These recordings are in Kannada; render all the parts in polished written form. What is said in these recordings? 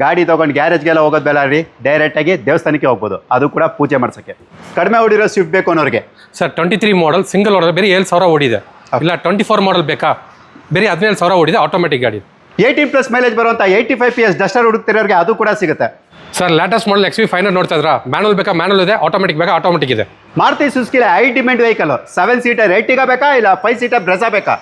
ಗಾಡಿ ತೊಗೊಂಡು ಗ್ಯಾರೇಜ್ಗೆಲ್ಲ ಹೋಗೋದು ಬೇಡ ರೀ, ಡೈರೆಕ್ಟಾಗಿ ದೇವಸ್ಥಾನಕ್ಕೆ ಹೋಗ್ಬೋದು, ಅದು ಕೂಡ ಪೂಜೆ ಮಾಡ್ಸೋಕ್ಕೆ. ಕಡಿಮೆ ಓಡಿರೋ ಸ್ವಿಫ್ಟ್ ಬೇಕು ಅನ್ನೋರಿಗೆ ಸರ್ 23 ಮಾಡಲ್ ಸಿಂಗಲ್ ಓಡರ್ ಬೇರೆ 7,000 ಓಡಿದೆ. ಇಲ್ಲ 24 ಮಾಡಲ್ ಬೇಕಾ, ಬೇರೆ 17,000 ಓಡಿದೆ, ಆಟೋಮೆಟಿಕ್ ಗಾಡಿ. 18+ ಮೈಲೇಜ್ ಬರುವಂಥ 85 PS ಡಸ್ಟರ್ ಹುಡುಕ್ತಿರೋರಿಗೆ ಅದು ಕೂಡ ಸಿಗುತ್ತೆ. ಸರ್ ಲೇಟೆಸ್ಟ್ ಮಾಡಲ್ XV 500 ನೋಡ್ತಾ ಇದ್ರಾ? ಮ್ಯಾನುವಲ್ ಬೇಕಾ ಮ್ಯಾನುವಲ್ ಇದೆ, ಆಟೋಮೆಟಿಕ್ ಬೇಕಾ ಆಟೋಮೆಟಿಕ್ ಇದೆ. Maruti Suzuki high demand vehicle 7 seater Ertiga ಬೇಕಾ ಇಲ್ಲ 5 ಸೀಟರ್ ಬ್ರೆಜಾ ಬೇಕಾ?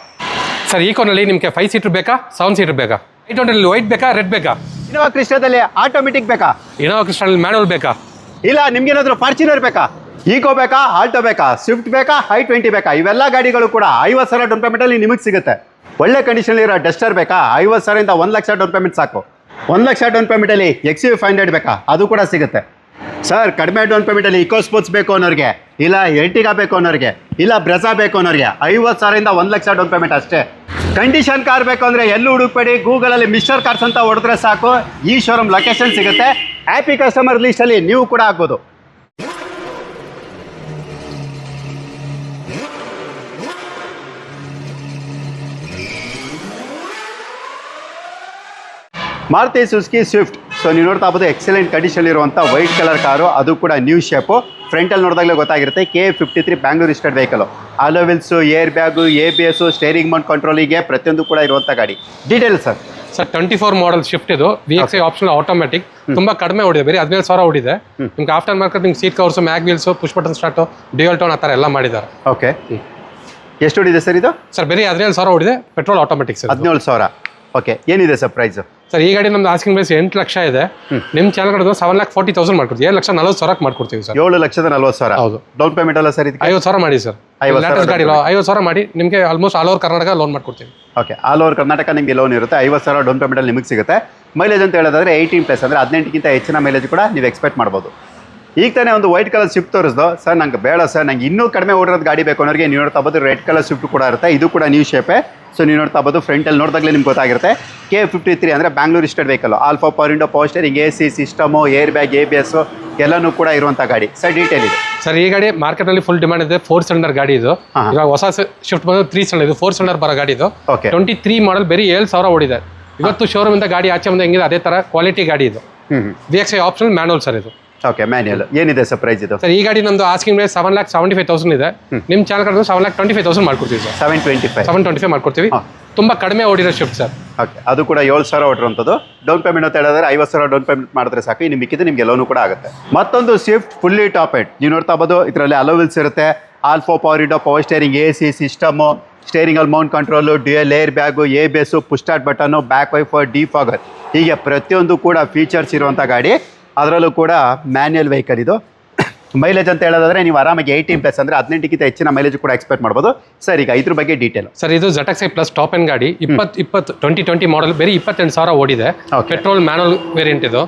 ಸರ್ ಈಕೋನಲ್ಲಿ ನಿಮಗೆ 5 ಸೀಟರ್ ಬೇಕಾ 7 ಸೀಟರ್ ಬೇಕಾ? 800 ವೈಟ್ ಬೇಕಾ ರೆಡ್ ಬೇಕಾ? ಇನೋವಾ ಕ್ರಿಸ್ಟಾದಲ್ಲಿ ಆಟೋಮೆಟಿಕ್ ಬೇಕಾ? ಇನೋವಾ ಕ್ರಿಸ್ಟಾನಲ್ಲಿ ಮ್ಯಾನುವಲ್ ಬೇಕಾ? ಇಲ್ಲ ನಿಮ್ಗೇನಾದ್ರೂ ಫಾರ್ಚುನರ್ ಬೇಕಾ, ಈಕೋ ಬೇಕಾ, ಆಲ್ಟೋ ಬೇಕಾ, ಸ್ವಿಫ್ಟ್ ಬೇಕಾ, i20 ಬೇಕಾ? ಇವೆಲ್ಲ ಗಾಡಿಗಳು ಕೂಡ 50,000 ಡೌನ್ ಪೇಮೆಂಟಲ್ಲಿ ನಿಮಗೆ ಸಿಗುತ್ತೆ. ಒಳ್ಳೆ ಕಂಡೀಷನ್ ಇರೋ ಡಸ್ಟರ್ ಬೇಕಾ? 50,000 1 ಲಕ್ಷ ಡೌನ್ ಪೇಮೆಂಟ್ ಸಾಕು. 1 ಲಕ್ಷ ಡೌನ್ ಪೇಮೆಂಟಲ್ಲಿ XUV 500 ಬೇಕಾ? ಅದು ಕೂಡ ಸಿಗುತ್ತೆ. ಸರ್ ಕಡಿಮೆ ಡೌನ್ ಪೇಮೆಂಟಲ್ಲಿ ಇಕೋ ಸ್ಪೋರ್ಟ್ಸ್ ಬೇಕು ಅನ್ನೋರಿಗೆ, ಇಲ್ಲ ಎರ್ಟಿಗಾ ಬೇಕು ಅನ್ನೋರಿಗೆ, ಇಲ್ಲ ಬ್ರೆಜಾ ಬೇಕು ಅನ್ನೋರಿಗೆ 50,000 1 ಲಕ್ಷ ಡೌನ್ ಪೇಮೆಂಟ್ ಅಷ್ಟೇ. ಕಂಡೀಷನ್ ಕಾರ್ ಬೇಕು ಅಂದರೆ ಎಲ್ಲೂ ಹುಡುಕ್ಬೇಡಿ, ಗೂಗಲಲ್ಲಿ ಮಿಸ್ಟರ್ ಕಾರ್ಸ್ ಅಂತ ಹೊಡೆದ್ರೆ ಸಾಕು, ಈ ಶೋರೂಮ್ ಲೊಕೇಶನ್ ಸಿಗುತ್ತೆ. ಹ್ಯಾಪಿ ಕಸ್ಟಮರ್ ಲೀಸ್ಟಲ್ಲಿ ನೀವು ಕೂಡ ಆಗ್ಬೋದು. Maruti Suzuki Swift. ಸೊ ನೀವು ನೋಡ್ತಾ ಇರ್ಬೋದು ಎಕ್ಸಲೆಂಟ್ ಕಂಡೀಷನ್ ಇರುವಂಥ ವೈಟ್ ಕಲರ್ ಕಾರು, ಅದು ಕೂಡ ನ್ಯೂ ಶೇಪು. ಫ್ರಂಟಲ್ಲಿ ನೋಡಿದಾಗಲೇ ಗೊತ್ತಾಗಿರುತ್ತೆ. KA53 Bangalore registered vehicle. Alloy wheels, air bag, ABS, steering mount ಕಂಟ್ರೋಲಿಗೆ ಪ್ರತಿಯೊಂದು ಕೂಡ ಇರುವಂಥ ಗಾಡಿ. Detail sir. 24 ಮಾಡಲ್ ಶಿಫ್ಟ್ ಇದು, VXI ಆಪ್ಷನಲ್ ಆಟೋಮೆಟಿಕ್, ತುಂಬಾ ಕಡಿಮೆ ಓಡಿದೆ, ಬೇರೆ 17,000 ಓಡಿದೆ. ನಿಮ್ಗೆ ಆಫ್ಟರ್ ಮಾರ್ಕೆಟ್ ನಿಮ್ಗೆ seat covers, mag wheels, push button start, dual tone ಆ ಥರ ಎಲ್ಲ ಮಾಡಿದ್ದಾರೆ. ಓಕೆ, ಎಷ್ಟು ಓಡಿದೆ ಸರ್ ಇದು? ಸರ್ ಬೇರೆ 17,000 ಓಡಿದೆ, ಪೆಟ್ರೋಲ್ ಆಟೋಮೆಟಿಕ್ ಸರ್. 17,000. ಓಕೆ, ಏನಿದೆ ಸರ್ ಪ್ರೈಸು? ಸರ್ ಈ ಗಾಡಿ ನಮ್ದು ಆಸ್ಕಿಂಗ್ ಪ್ರೈಸ್ 8 ಲಕ್ಷ ಇದೆ. ನಿಮ್ಮ ಚಾನಲ್ ಕಡೆ 7,40,000 ಮಾಡ್ಕೊಡ್ತೀವಿ. 7,40,000 ಮಾಡ್ಕೊಡ್ತೀವಿ ಸರ್. 7,40,000. ಹೌದು. ಡೌನ್ ಪೇಮೆಂಟ್ ಅಲ್ಲ ಸರ್ ಇದಕ್ಕೆ? 50,000 ಮಾಡಿ ಸರ್. ಲೇಟೆಸ್ಟ್ ಗಾಡಿ 50,000 ಮಾಡಿ ನಿಮಗೆ almost all over Karnataka loan ಮಾಡ್ಕೊಡ್ತೀವಿ. ಓಕೆ, ಆಲ್ ಓವರ್ ಕರ್ನಾಟಕ ನಿಮಗೆ ಲೋನ್ ಇರುತ್ತೆ. 50,000 ಡೌನ್ ಪೇಮೆಂಟಲ್ಲಿ ನಿಮಗೆ ಸಿಗುತ್ತೆ. ಮೈಲೇಜ್ ಅಂತ ಹೇಳೋದಾದ್ರೆ 18+ ಅಂದರೆ 18ಕ್ಕಿಂತ ಹೆಚ್ಚಿನ ಮೈಲೇಜ್ ಕೂಡ ನೀವು ಎಕ್ಸ್ಪೆಕ್ಟ್ ಮಾಡ್ಬೋದು. ಈಗ ತಾನೇ ಒಂದು ವೈಟ್ ಕಲರ್ ಸ್ವಿಫ್ಟ್ ತೋರಿಸ್ದು ಸರ್, ನಂಗೆ ಬೇಡ ಸರ್, ನಂಗೆ ಇನ್ನೂ ಕಡಿಮೆ ಓಡಿರೋದು ಗಾಡಿ ಬೇಕು ಅನ್ನೋರಿಗೆ ನೀವು ನೋಡ್ತಾ ಬೋದು ರೆಡ್ ಕಲರ್ ಸ್ವಿಫ್ಟ್ ಕೂಡ ಇರುತ್ತೆ. ಇದು ಕೂಡ ನ್ಯೂ ಶೇಪೇ. ಸೊ ನೀವು ನೋಡ್ತಾ ಬೋದು ಫ್ರಂಟಲ್ಲಿ ನೋಡಿದಾಗಲೇ ನಿಮ್ಗೆ ಗೊತ್ತಾಗಿರುತ್ತೆ. KA53 ಅಂದರೆ Bangalore registered vehicle. Alpha power window, power steering, AC system, air bag, ABS ಎಲ್ಲನೂ ಕೂಡ ಇರುವಂಥ ಗಾಡಿ. ಸರ್ ಡೀಟೇಲ್ ಇದೆ ಸರ್. ಈ ಗಾಡಿ ಮಾರ್ಕೆಟಲ್ಲಿ ಫುಲ್ ಡಿಮಾಂಡ್ ಇದೆ. 4 ಸಿಲಿಂಡರ್ ಗಾಡಿ ಇದು. ಇವಾಗ ಹೊಸ ಶಿಫ್ಟ್ ಬಂದು 3 ಸಿಲಿಂಡರ್, ಇದು 4 ಸಿಲಿಂಡರ್ ಬರೋ ಗಾಡಿ ಇದು. ಓಕೆ, 23 ಮಾಡಲ್ ಬೇರೆ 7,000 ಓಡಿದೆ. ಇವತ್ತು ಶೋರೂಮ್ ಇಂದ ಗಾಡಿ ಆಚೆ ಬಂದ ಹೆಂಗಿದೆ ಅದೇ ತರ ಕ್ವಾಲಿಟಿ ಗಾಡಿ ಇದು. VXI ಆಪ್ಷನಲ್ ಮ್ಯಾನುವಲ್ ಸರ್ ಇದು. Okay, manual. ಏನಿದೆ ಸರ್ ಪ್ರೈಸ್ ಇದು? ಸರ್ ಈ ಗಾಡಿ ನಮ್ದು ಆಸ್ಕಿಂಗ್ ಪ್ರೈಸ್ 7,75,000 ಇದೆ. ನಿಮ್ಮ ಚಾನಲ್ ಕಡೆ 7,25,000 ಮಾಡ್ಕೊಡ್ತೀವಿ ಸರ್. 725 ಮಾಡ್ಕೊಡ್ತೀವಿ. ತುಂಬಾ ಕಡಿಮೆ ಓಡಿರೋ ಶಿಫ್ಟ್ ಸರ್. ಓಕೆ, ಅದು ಕೂಡ 7,000 ಓಡಿರುವಂಥದ್ದು. ಡೌನ್ ಪೇಮೆಂಟ್ ಅಂತ ಹೇಳಿದ್ರೆ 50,000 ಡೌನ್ ಪೇಮೆಂಟ್ ಮಾಡಿದ್ರೆ ಸಾಕು, ಇನ್ನು ಮಿಕ್ಕಿದ್ದು ನಿಮಗೆ ಲೋನು ಕೂಡ ಆಗುತ್ತೆ. ಮತ್ತೊಂದು ಸ್ವಿಫ್ಟ್ ಫುಲ್ಲಿ ಟಾಪ್ ಎಂಡ್. ನೀವು ನೋಡ್ತಾ ಇರ್ಬೋದು ಇದರಲ್ಲಿ ಅಲೋ ವೀಲ್ಸ್ ಇರುತ್ತೆ, all four power window, power steering, AC system, ಸ್ಟೇರಿಂಗಲ್ಲಿ mount control, dual air bag, ABS, push start button, back wiper, defogger, ಹೀಗೆ ಪ್ರತಿಯೊಂದು ಕೂಡ ಫೀಚರ್ಸ್ ಇರುವಂಥ ಗಾಡಿ. ಅದರಲ್ಲೂ ಕೂಡ ಮ್ಯಾನ್ಯಲ್ ವೆಹಿಕಲ್ ಇದು. ಮೈಲೇಜ್ ಅಂತ ಹೇಳೋದಾದ್ರೆ ನೀವು ಆರಾಮಾಗಿ 18+ ಅಂದರೆ 18ಕ್ಕಿಂತ ಹೆಚ್ಚಿನ ಮೈಲೇಜ್ ಕೂಡ ಎಕ್ಸ್ಪೆಕ್ಟ್ ಮಾಡ್ಬೋದು. ಸರ್ ಈಗ ಇದ್ರ ಬಗ್ಗೆ ಡೀಟೇಲ್. ಸರ್ ಇದು ZXi ಪ್ಲಸ್ ಟಾಪ್ ಎಂಡ್ ಗಾಡಿ. 2020 ಮಾಡಲ್ ಬೇರೆ 28,000 ಓಡಿದೆ. ಪೆಟ್ರೋಲ್ ಮ್ಯಾನುವಲ್ ವೇರಿಯಂಟ್ ಇದು.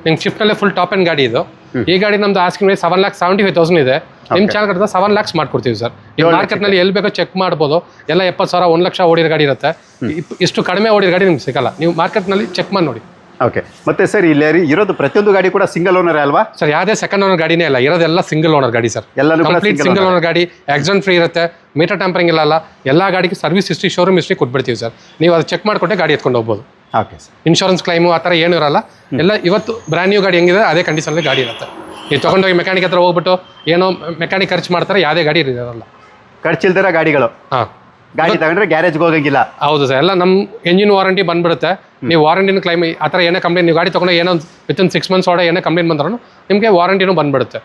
ನಿಮ್ಗೆ ಶಿಫ್ಟ್ನಲ್ಲೇ ಫುಲ್ ಟಾಪ್ ಎಂಡ್ ಗಾಡಿ ಇದು. ಈ ಗಾಡಿ ನಮ್ದು ಆಸ್ಕಿಂಗ್ ಪ್ರೈಸ್ 7,75,000 ಇದೆ. ನಿಮ್ಮ ಚಾನಲ್ ಕಡೆ 7 lakhs ಮಾಡ್ಕೊಡ್ತೀವಿ ಸರ್. ಈ ಮಾರ್ಕೆಟ್ನಲ್ಲಿ ಎಲ್ಲಿ ಬೇಕೋ ಚೆಕ್ ಮಾಡ್ಬೋದು. ಎಲ್ಲ 70,000 1 ಲಕ್ಷ ಓಡಿರೋ ಗಾಡಿ ಇರುತ್ತೆ. ಇಷ್ಟು ಕಡಿಮೆ ಓಡಿರೋ ಗಾಡಿ ನಿಮ್ಗೆ ಸಿಗಲ್ಲ. ನೀವು ಮಾರ್ಕೆಟ್ನಲ್ಲಿ ಚೆಕ್ ಮಾಡಿ ನೋಡಿ. ಓಕೆ, ಮತ್ತೆ ಸರ್ ಇಲ್ಲಿ ಇರೋದು ಪ್ರತಿಯೊಂದು ಗಾಡಿ ಕೂಡ ಸಿಂಗಲ್ ಓನರ್ ಅಲ್ವಾ ಸರ್? ಯಾವುದೇ ಸೆಕೆಂಡ್ ಓನರ್ ಗಾಡಿನೇ ಇಲ್ಲ, ಇರೋದೆಲ್ಲ ಸಿಂಗಲ್ ಓನರ್ ಗಾಡಿ ಸರ್. ಎಲ್ಲನೂ ಕಂಪ್ಲೀಟ್ ಸಿಂಗಲ್ ಓನರ್ ಗಾಡಿ. ಆಕ್ಸಿಡೆಂಟ್ ಫ್ರೀ ಇರುತ್ತೆ, ಮೀಟರ್ ಟ್ಯಾಂಪರಿಂಗ್ ಇಲ್ಲ. ಎಲ್ಲ ಗಾಡಿಗೆ ಸರ್ವಿಸ್ ಹಿಸ್ಟ್ರಿ, ಶೋರೂಮ್ ಹಿಸ್ಟ್ರಿ ಕೊಟ್ಬಿಡ್ತೀವಿ ಸರ್. ನೀವು ಅದು ಚೆಕ್ ಮಾಡಿಕೊಟ್ಟೆ ಗಾಡಿ ಎತ್ಕೊಂಡು ಹೋಗ್ಬೋದು. Okay sir. ಇನ್ಶೂರೆನ್ಸ್ ಕ್ಲೈಮು ಆ ಥರ ಏನೂ ಇರಲ್ಲ. ಎಲ್ಲ ಇವತ್ತು ಬ್ರ್ಯಾಂಡ್ ನ್ಯೂ ಗಾಡಿ ಹೆಂಗಿದೆ ಅದೇ ಕಂಡೀಷನಲ್ಲಿ ಗಾಡಿ ಇರುತ್ತೆ. ನೀವು ತೊಗೊಂಡೋಗಿ ಮೆಕ್ಯಾನಿಕ್ ಹತ್ರ ಹೋಗ್ಬಿಟ್ಟು ಏನೋ ಮೆಕ್ಯಾನಿಕ್ ಖರ್ಚು ಮಾಡ್ತಾರೆ, ಯಾವುದೇ ಗಾಡಿ ಇರೋಲ್ಲ. ಖರ್ಚಿಲ್ದಿರ ಗಾಡಿಗಳು. ಹಾಂ, ಗಾಡಿ ತಗೊಂಡ್ರೆ ಗ್ಯಾರೇಜ್ಗೆ ಹೋಗಂಗಿಲ್ಲ. ಹೌದು ಸರ್. ಎಲ್ಲ ನಮ್ಮ ಎಂಜಿನ್ ವಾರಂಟಿ ಬಂದ್ಬಿಡುತ್ತೆ. ನೀವು ವಾರಂಟಿನ ಕ್ಲೈಮ್ ಆ ಥರ ಏನೇ ಕಂಪ್ಲೇಂಟ್, ನೀವು ಗಾಡಿ ತೊಗೊಂಡು ಏನೋ ವಿತಿನ್ 6 months ಒಳಗೆ ಏನೇ ಕಂಪ್ಲೇಂಟ್ ಬಂದ್ರೂ ನಿಮಗೆ ವಾರಂಟಿನೂ ಬಂದ್ಬಿಡುತ್ತೆ.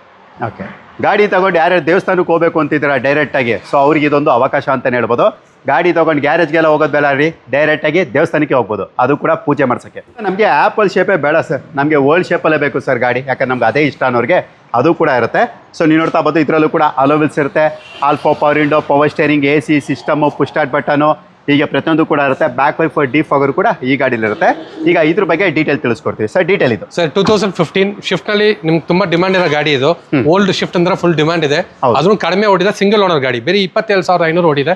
ಓಕೆ, ಗಾಡಿ ತಗೊಂಡು ಯಾರ್ಯಾರು ದೇವಸ್ಥಾನಕ್ಕೆ ಹೋಗಬೇಕು ಅಂತಿದ್ದೀರಾ ಡೈರೆಕ್ಟಾಗಿ, ಸೊ ಅವ್ರಿಗೆ ಇದೊಂದು ಅವಕಾಶ ಅಂತಲೇ ಹೇಳ್ಬೋದು. ಗಾಡಿ ತೊಗೊಂಡು ಗ್ಯಾರೇಜ್ಗೆಲ್ಲ ಹೋಗೋದು ಬೇಡ ರೀ, ಡೈರೆಕ್ಟಾಗಿ ದೇವಸ್ಥಾನಕ್ಕೆ ಹೋಗ್ಬೋದು, ಅದು ಕೂಡ ಪೂಜೆ ಮಾಡ್ಸೋಕ್ಕೆ. ನಮಗೆ ಆ್ಯಪಲ್ ಶೇಪೇ ಬೇಡ ಸರ್, ನಮಗೆ ವರ್ಲ್ಡ್ ಶೇಪಲ್ಲೇ ಬೇಕು ಸರ್ ಗಾಡಿ, ಯಾಕಂದ್ರೆ ನಮ್ಗೆ ಅದೇ ಇಷ್ಟ ಅನ್ನೋರಿಗೆ ಅದು ಕೂಡ ಇರುತ್ತೆ. ಸೊ ನೀವು ನೋಡ್ತಾ ಬೋದು ಇದರಲ್ಲೂ ಕೂಡ ಅಲೋ ವೀಲ್ಸ್ ಇರುತ್ತೆ, all four power window, power steering, AC system, push start button, ಹೀಗೆ ಪ್ರತಿಯೊಂದು ಕೂಡ ಇರುತ್ತೆ. ಬ್ಯಾಕ್ ವೈಫರ್, ಡಿಫಾಗರ್ ಕೂಡ ಈ ಗಾಡಿಲಿ ಇರುತ್ತೆ. ಈಗ ಇದ್ರ ಬಗ್ಗೆ ಡೀಟೇಲ್ ತಿಳಿಸ್ಕೊಡ್ತೀವಿ ಸರ್. ಡೀಟೇಲ್ ಇದು ಸರ್ 2015 ಶಿಫ್ಟ್ನಲ್ಲಿ ನಿಮ್ಗೆ ತುಂಬಾ ಡಿಮಾಂಡ್ ಇರೋ ಗಾಡಿ ಇದು. ಓಲ್ಡ್ ಶಿಫ್ಟ್ ಅಂದ್ರೆ ಫುಲ್ ಡಿಮಾಂಡ್ ಇದೆ. ಅದನ್ನು ಕಡಿಮೆ ಓಡಿದೆ, ಸಿಂಗಲ್ ಓನರ್ ಗಾಡಿ, ಬೇರೆ 27,500 ಓಡಿದೆ.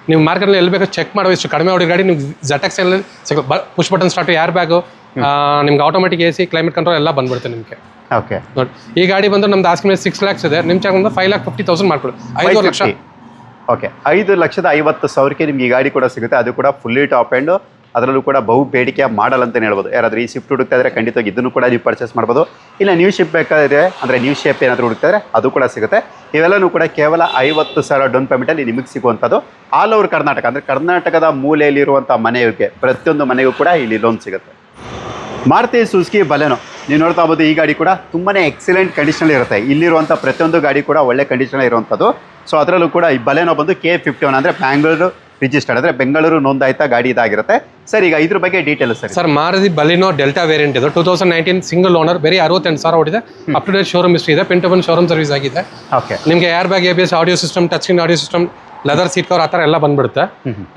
ನೀವು ಮಾರ್ಕೆಟ್ನಲ್ಲಿ ಎಲ್ಲಿ ಬೇಕು ಚೆಕ್ ಮಾಡೋ, ಇಷ್ಟು ಕಡಿಮೆ ಓಡಿದ ಗಾಡಿ ನಿಮ್ಗೆ ZXi push button start, air bag, ನಿಮ್ಗೆ ಆಟೋಮೆಟಿಕ್ AC, ಕ್ಲೈಮೇಟ್ ಕಂಟ್ರೋಲ್ ಎಲ್ಲ ಬಂದ್ಬಿಡುತ್ತೆ ನಿಮಗೆ. ಓಕೆ ನೋಡಿ, ಈ ಗಾಡಿ ಬಂದು ನಮ್ದು ಆಸ್ಕಿಂಗ್ ಪ್ರೈಸ್ 6 lakhs ಇದೆ. ನಿಮ್ಮ ಚಾನಲ್ 5,50,000 ಮಾಡ್ಕೊಳ್ಳಿ. 5 ಲಕ್ಷ. ಓಕೆ, 5,50,000 ನಿಮ್ಗೆ ಈ ಗಾಡಿ ಕೂಡ ಸಿಗುತ್ತೆ. ಅದು ಕೂಡ ಫುಲ್ಲಿ ಟಾಪ್ ಆ್ಯಂಡ್ ಅದರಲ್ಲೂ ಕೂಡ ಬಹು ಬೇಡಿಕೆಯ ಮಾಡಲ್ ಅಂತಲೇ ಹೇಳ್ಬೋದು. ಯಾರಾದರೂ ಈ ಸ್ವಿಫ್ಟ್ ಹುಡುಕ್ತಾ ಇದ್ರೆ ಖಂಡಿತವಾಗಿ ಇದನ್ನು ಕೂಡ ನೀವು ಪರ್ಚೇಸ್ ಮಾಡ್ಬೋದು. ಇಲ್ಲ ನ್ಯೂ ಶಿಪ್ ಬೇಕಾದರೆ ಅಂದರೆ ನ್ಯೂ ಶೇಪ್ ಏನಾದರೂ ಹುಡುಕ್ತಾ ಇದ್ರೆ ಅದು ಕೂಡ ಸಿಗುತ್ತೆ. ಇವೆಲ್ಲವೂ ಕೂಡ ಕೇವಲ 50,000 ಡೌನ್ ಪೇಮೆಂಟಲ್ಲಿ ನಿಮಗೆ ಸಿಗುವಂಥದ್ದು. ಆಲ್ ಓವರ್ ಕರ್ನಾಟಕ ಅಂದರೆ ಕರ್ನಾಟಕದ ಮೂಲೆಯಲ್ಲಿರುವಂಥ ಮನೆಗೆ ಪ್ರತಿಯೊಂದು ಮನೆಗೂ ಕೂಡ ಇಲ್ಲಿ ಲೋನ್ ಸಿಗುತ್ತೆ. ಮಾರುತಿ ಸುಜುಕಿ ಬಲೆನೋ ನೀವು ನೋಡ್ತಾ ಹೋಗ್ಬೋದು. ಈ ಗಾಡಿ ಕೂಡ ತುಂಬಾ ಎಕ್ಸಲೆಂಟ್ ಕಂಡೀಷನಲ್ಲಿ ಇರುತ್ತೆ. ಇಲ್ಲಿರುವಂಥ ಪ್ರತಿಯೊಂದು ಗಾಡಿ ಕೂಡ ಒಳ್ಳೆ ಕಂಡೀಷನಲ್ಲಿ ಇರುವಂಥದ್ದು. ಸೊ ಅದರಲ್ಲೂ ಕೂಡ ಈ ಬಲೆನೋ ಬಂದು K51 ಅಂದರೆ ಬ್ಯಾಂಗ್ಳೂರು ರಿಜಿಸ್ಟರ್ಡ್ ಅಂದರೆ ಬೆಂಗಳೂರು ನೋಂದಾಯಿತ ಗಾಡಿ ಇದಾಗಿರುತ್ತೆ. ಸರ್ ಈಗ ಇದ್ರ ಬಗ್ಗೆ detail sir Maruti Baleno Delta variant ಇದು 2019 ಸಿಂಗಲ್ ಓನರ್, ಬರೀ 68,000 ಓಡಿದೆ. Up to date showroom history ಇದೆ, pin to pin showroom service ಆಗಿದೆ. ಓಕೆ, ನಿಮಗೆ air bag, ABS, audio system, touch screen audio system, leather seat cover ಆ ಥರ ಎಲ್ಲ ಬಂದ್ಬಿಡುತ್ತೆ.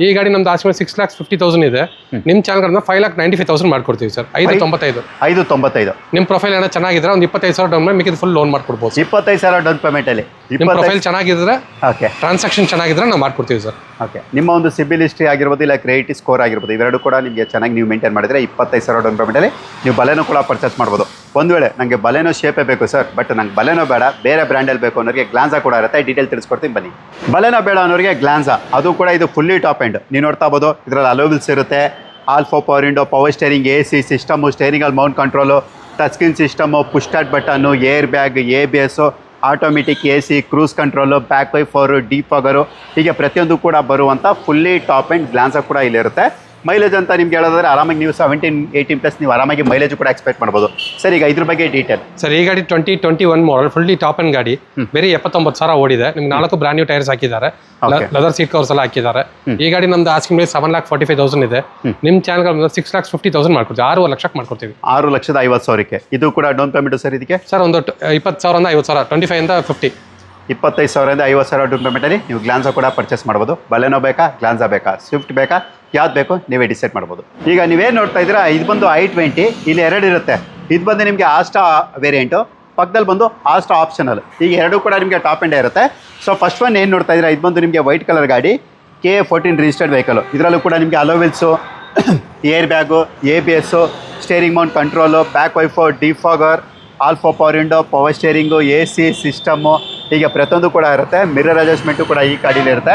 ಈ ಗಾಡಿ ನಮ್ದು ಆಸ್ಮೇಲೆ 6,50,000 ಇದೆ. ನಿಮ್ಮ ಚಾನಲ್ಗಳನ್ನ 5,95,000 ಮಾಡ್ಕೊಡ್ತೀವಿ ಸರ್. 595 ನಿಮ್ಮ ಪ್ರೊಫೈಲ್ ಏನೋ ಚೆನ್ನಾಗಿದ್ರೆ ಒಂದು 25,000 ಡೌನ್ ಮೇಲೆ ಮಿಕ್ಕಿದ ಫುಲ್ ಲೋನ್ ಮಾಡ್ಕೊಡ್ಬೋದು. 25,000 ಡೌನ್ ಪೇಮೆಂಟಲ್ಲಿ ನಿಮ್ಮ ಪ್ರೊಫೈಲ್ ಚೆನ್ನಾಗಿದ್ರೆ, ಓಕೆ, ಟ್ರಾನ್ಸಾಕ್ಷನ್ ಚೆನ್ನಾಗಿದ್ರೆ ನಾವು ಮಾಡ್ಕೊಡ್ತೀವಿ ಸರ್. ಓಕೆ, ನಿಮ್ಮ ಒಂದು ಸಿಬಿಲ್ ಹಿಸ್ಟ್ರಿ ಆಗಿರ್ಬೋದು, ಇಲ್ಲ ಕ್ರೆಡಿಟ್ ಸ್ಕೋರ್ ಆಗಿರ್ಬೋದು, ಇವೆರಡು ಕೂಡ ನಿಮಗೆ ಚೆನ್ನಾಗಿ ನೀವು ಮೇಂಟೈನ್ ಮಾಡಿದರೆ 25,000 ಡೌನ್ ಪೇಮೆಂಟಲ್ಲಿ ನೀವು ಬಲೆನೋ ಕೂಡ ಪರ್ಚೇಸ್ ಮಾಡ್ಬೋದು. ಒಂದು ವೇಳೆ ನನಗೆ ಬಲೆನೋ ಶೇಪೇ ಬೇಕು ಸರ್, ಬಟ್ ನಂಗೆ ಬಲೆನೋ ಬೇಡ, ಬೇರೆ ಬ್ರ್ಯಾಂಡಲ್ಲಿ ಬೇಕು ಅನ್ನೋರಿಗೆ ಗ್ಲಾನ್ಸಾ ಕೂಡ ಇರುತ್ತೆ. ಡೀಟೇಲ್ ತಿಳಿಸ್ಕೊಡ್ತೀನಿ ಬನ್ನಿ. ಬಲೆನೋ ಬೇಡ ಅನ್ನೋರಿಗೆ ಗ್ಲಾನ್ಸಾ, ಅದು ಕೂಡ ಇದು ಫುಲ್ಲಿ ಟಾಪ್ ಎಂಡ್. ನೀವು ನೋಡ್ತಾ ಹೋಗ್ಬೋದು, ಇದರಲ್ಲಿ ಅಲೋವಿಲ್ಸ್ ಇರುತ್ತೆ, all four power window, power steering, AC system, ಸ್ಟೇರಿಂಗಲ್ಲಿ mount control, touch screen system, push start button, air bag, ABS, automatic AC, cruise control, back wiper, defogger, ಹೀಗೆ ಪ್ರತಿಯೊಂದು ಕೂಡ ಬರುವಂಥ ಫುಲ್ಲಿ ಟಾಪ್ ಎಂಡ್ ಗ್ಲಾನ್ಸಾ ಕೂಡ ಇಲ್ಲಿರುತ್ತೆ. ಮೈಲೇಜ್ ಅಂತ ನಿಮ್ಗೆ ಹೇಳೋದಾದ್ರೆ ಆರಾಮಾಗಿ ನೀವು 17-18+ ನೀವು ಆರಾಮಾಗಿ ಮೈಲೇಜ್ ಕೂಡ ಎಕ್ಸ್ಪೆಕ್ಟ್ ಮಾಡ್ಬೋದು. ಸರ್ ಈಗ ಇದ್ರ ಬಗ್ಗೆ ಡೀಟೇಲ್. ಸರ್ ಈ ಗಾಡಿ 2021 ಮಾಡಲ್, ಫುಲ್ಲಿ ಟಾಪ್ ಅಂಡ್ ಗಾಡಿ, ಬೇರೆ 79,000 ಓಡಿದೆ. ನಿಮ್ಗೆ 4 ಬ್ರಾಂಡ್ ನ್ಯೂ ಟೈರ್ಸ್ ಹಾಕಿದ್ದಾರೆ, ಲೆದರ್ ಸೀಟ್ ಕವರ್ಸ್ ಎಲ್ಲ ಹಾಕಿದ್ದಾರೆ. ಈ ಗಾಡಿ ನಮ್ದು ಆಸ್ಕಿಂಗ್ ಪ್ರೈಸ್ 7,45,000 ಇದೆ. ನಿಮ್ಮ ಚಾನಲ್ 6,50,000 ಮಾಡ್ಕೊಡ್ತೀವಿ, 6 ಲಕ್ಷಕ್ಕೆ ಮಾಡ್ಕೊಡ್ತೀವಿ. 6,50,000ಕ್ಕೆ. ಇದು ಕೂಡ ಡೌನ್ ಪೇಮೆಂಟ್ ಸರ್ ಇದಕ್ಕೆ ಸರ್ ಒಂದು 20,000 50,000, 25 50. 25,000 50,000 ಡೌನ್ ಪೇಮೆಂಟಲ್ಲಿ ನೀವು ಗ್ಲಾನ್ಸಾ ಕೂಡ ಪರ್ಚೇಸ್ ಮಾಡ್ಬೋದು. ಬಲೆನೋ ಬೇಕಾ, ಗ್ಲಾನ್ಸಾ ಬೇಕಾ, ಸ್ವಿಫ್ಟ್ ಬೇಕಾ, ಯಾವ್ದು ಬೇಕೋ ನೀವೇ ಡಿಸೈಡ್ ಮಾಡ್ಬೋದು. ಈಗ ನೀವೇನು ನೋಡ್ತಾ ಇದ್ದೀರಾ, ಇದು ಬಂದು i20, ಇಲ್ಲಿ 2 ಇರುತ್ತೆ. ಇದು ಬಂದು ನಿಮಗೆ ಆಸ್ಟಾ ವೇರಿಯಂಟು, ಪಕ್ಕದಲ್ಲಿ ಬಂದು ಆಸ್ಟಾ ಆಪ್ಷನಲ್. ಈಗ ಎರಡೂ ಕೂಡ ನಿಮಗೆ ಟಾಪ್ ಎಂಡೇ ಇರುತ್ತೆ. ಸೊ ಫಸ್ಟ್ ಒನ್ ಏನು ನೋಡ್ತಾ ಇದ್ದೀರಾ, ಇದು ಬಂದು ನಿಮಗೆ ವೈಟ್ ಕಲರ್ ಗಾಡಿ, K14 ರಿಜಿಸ್ಟರ್ಡ್ ವೆಹಿಕಲು. ಇದರಲ್ಲೂ ಕೂಡ ನಿಮಗೆ alloy wheels, air bag, ABS, steering mount control, back wiper, defogger, all four power window, power steering, AC system, ಹೀಗೆ ಪ್ರತಿಯೊಂದು ಕೂಡ ಇರುತ್ತೆ. ಮಿರರ್ ಅಡ್ಜಸ್ಟ್ಮೆಂಟು ಕೂಡ ಈ ಗಾಡೀಲಿ ಇರುತ್ತೆ.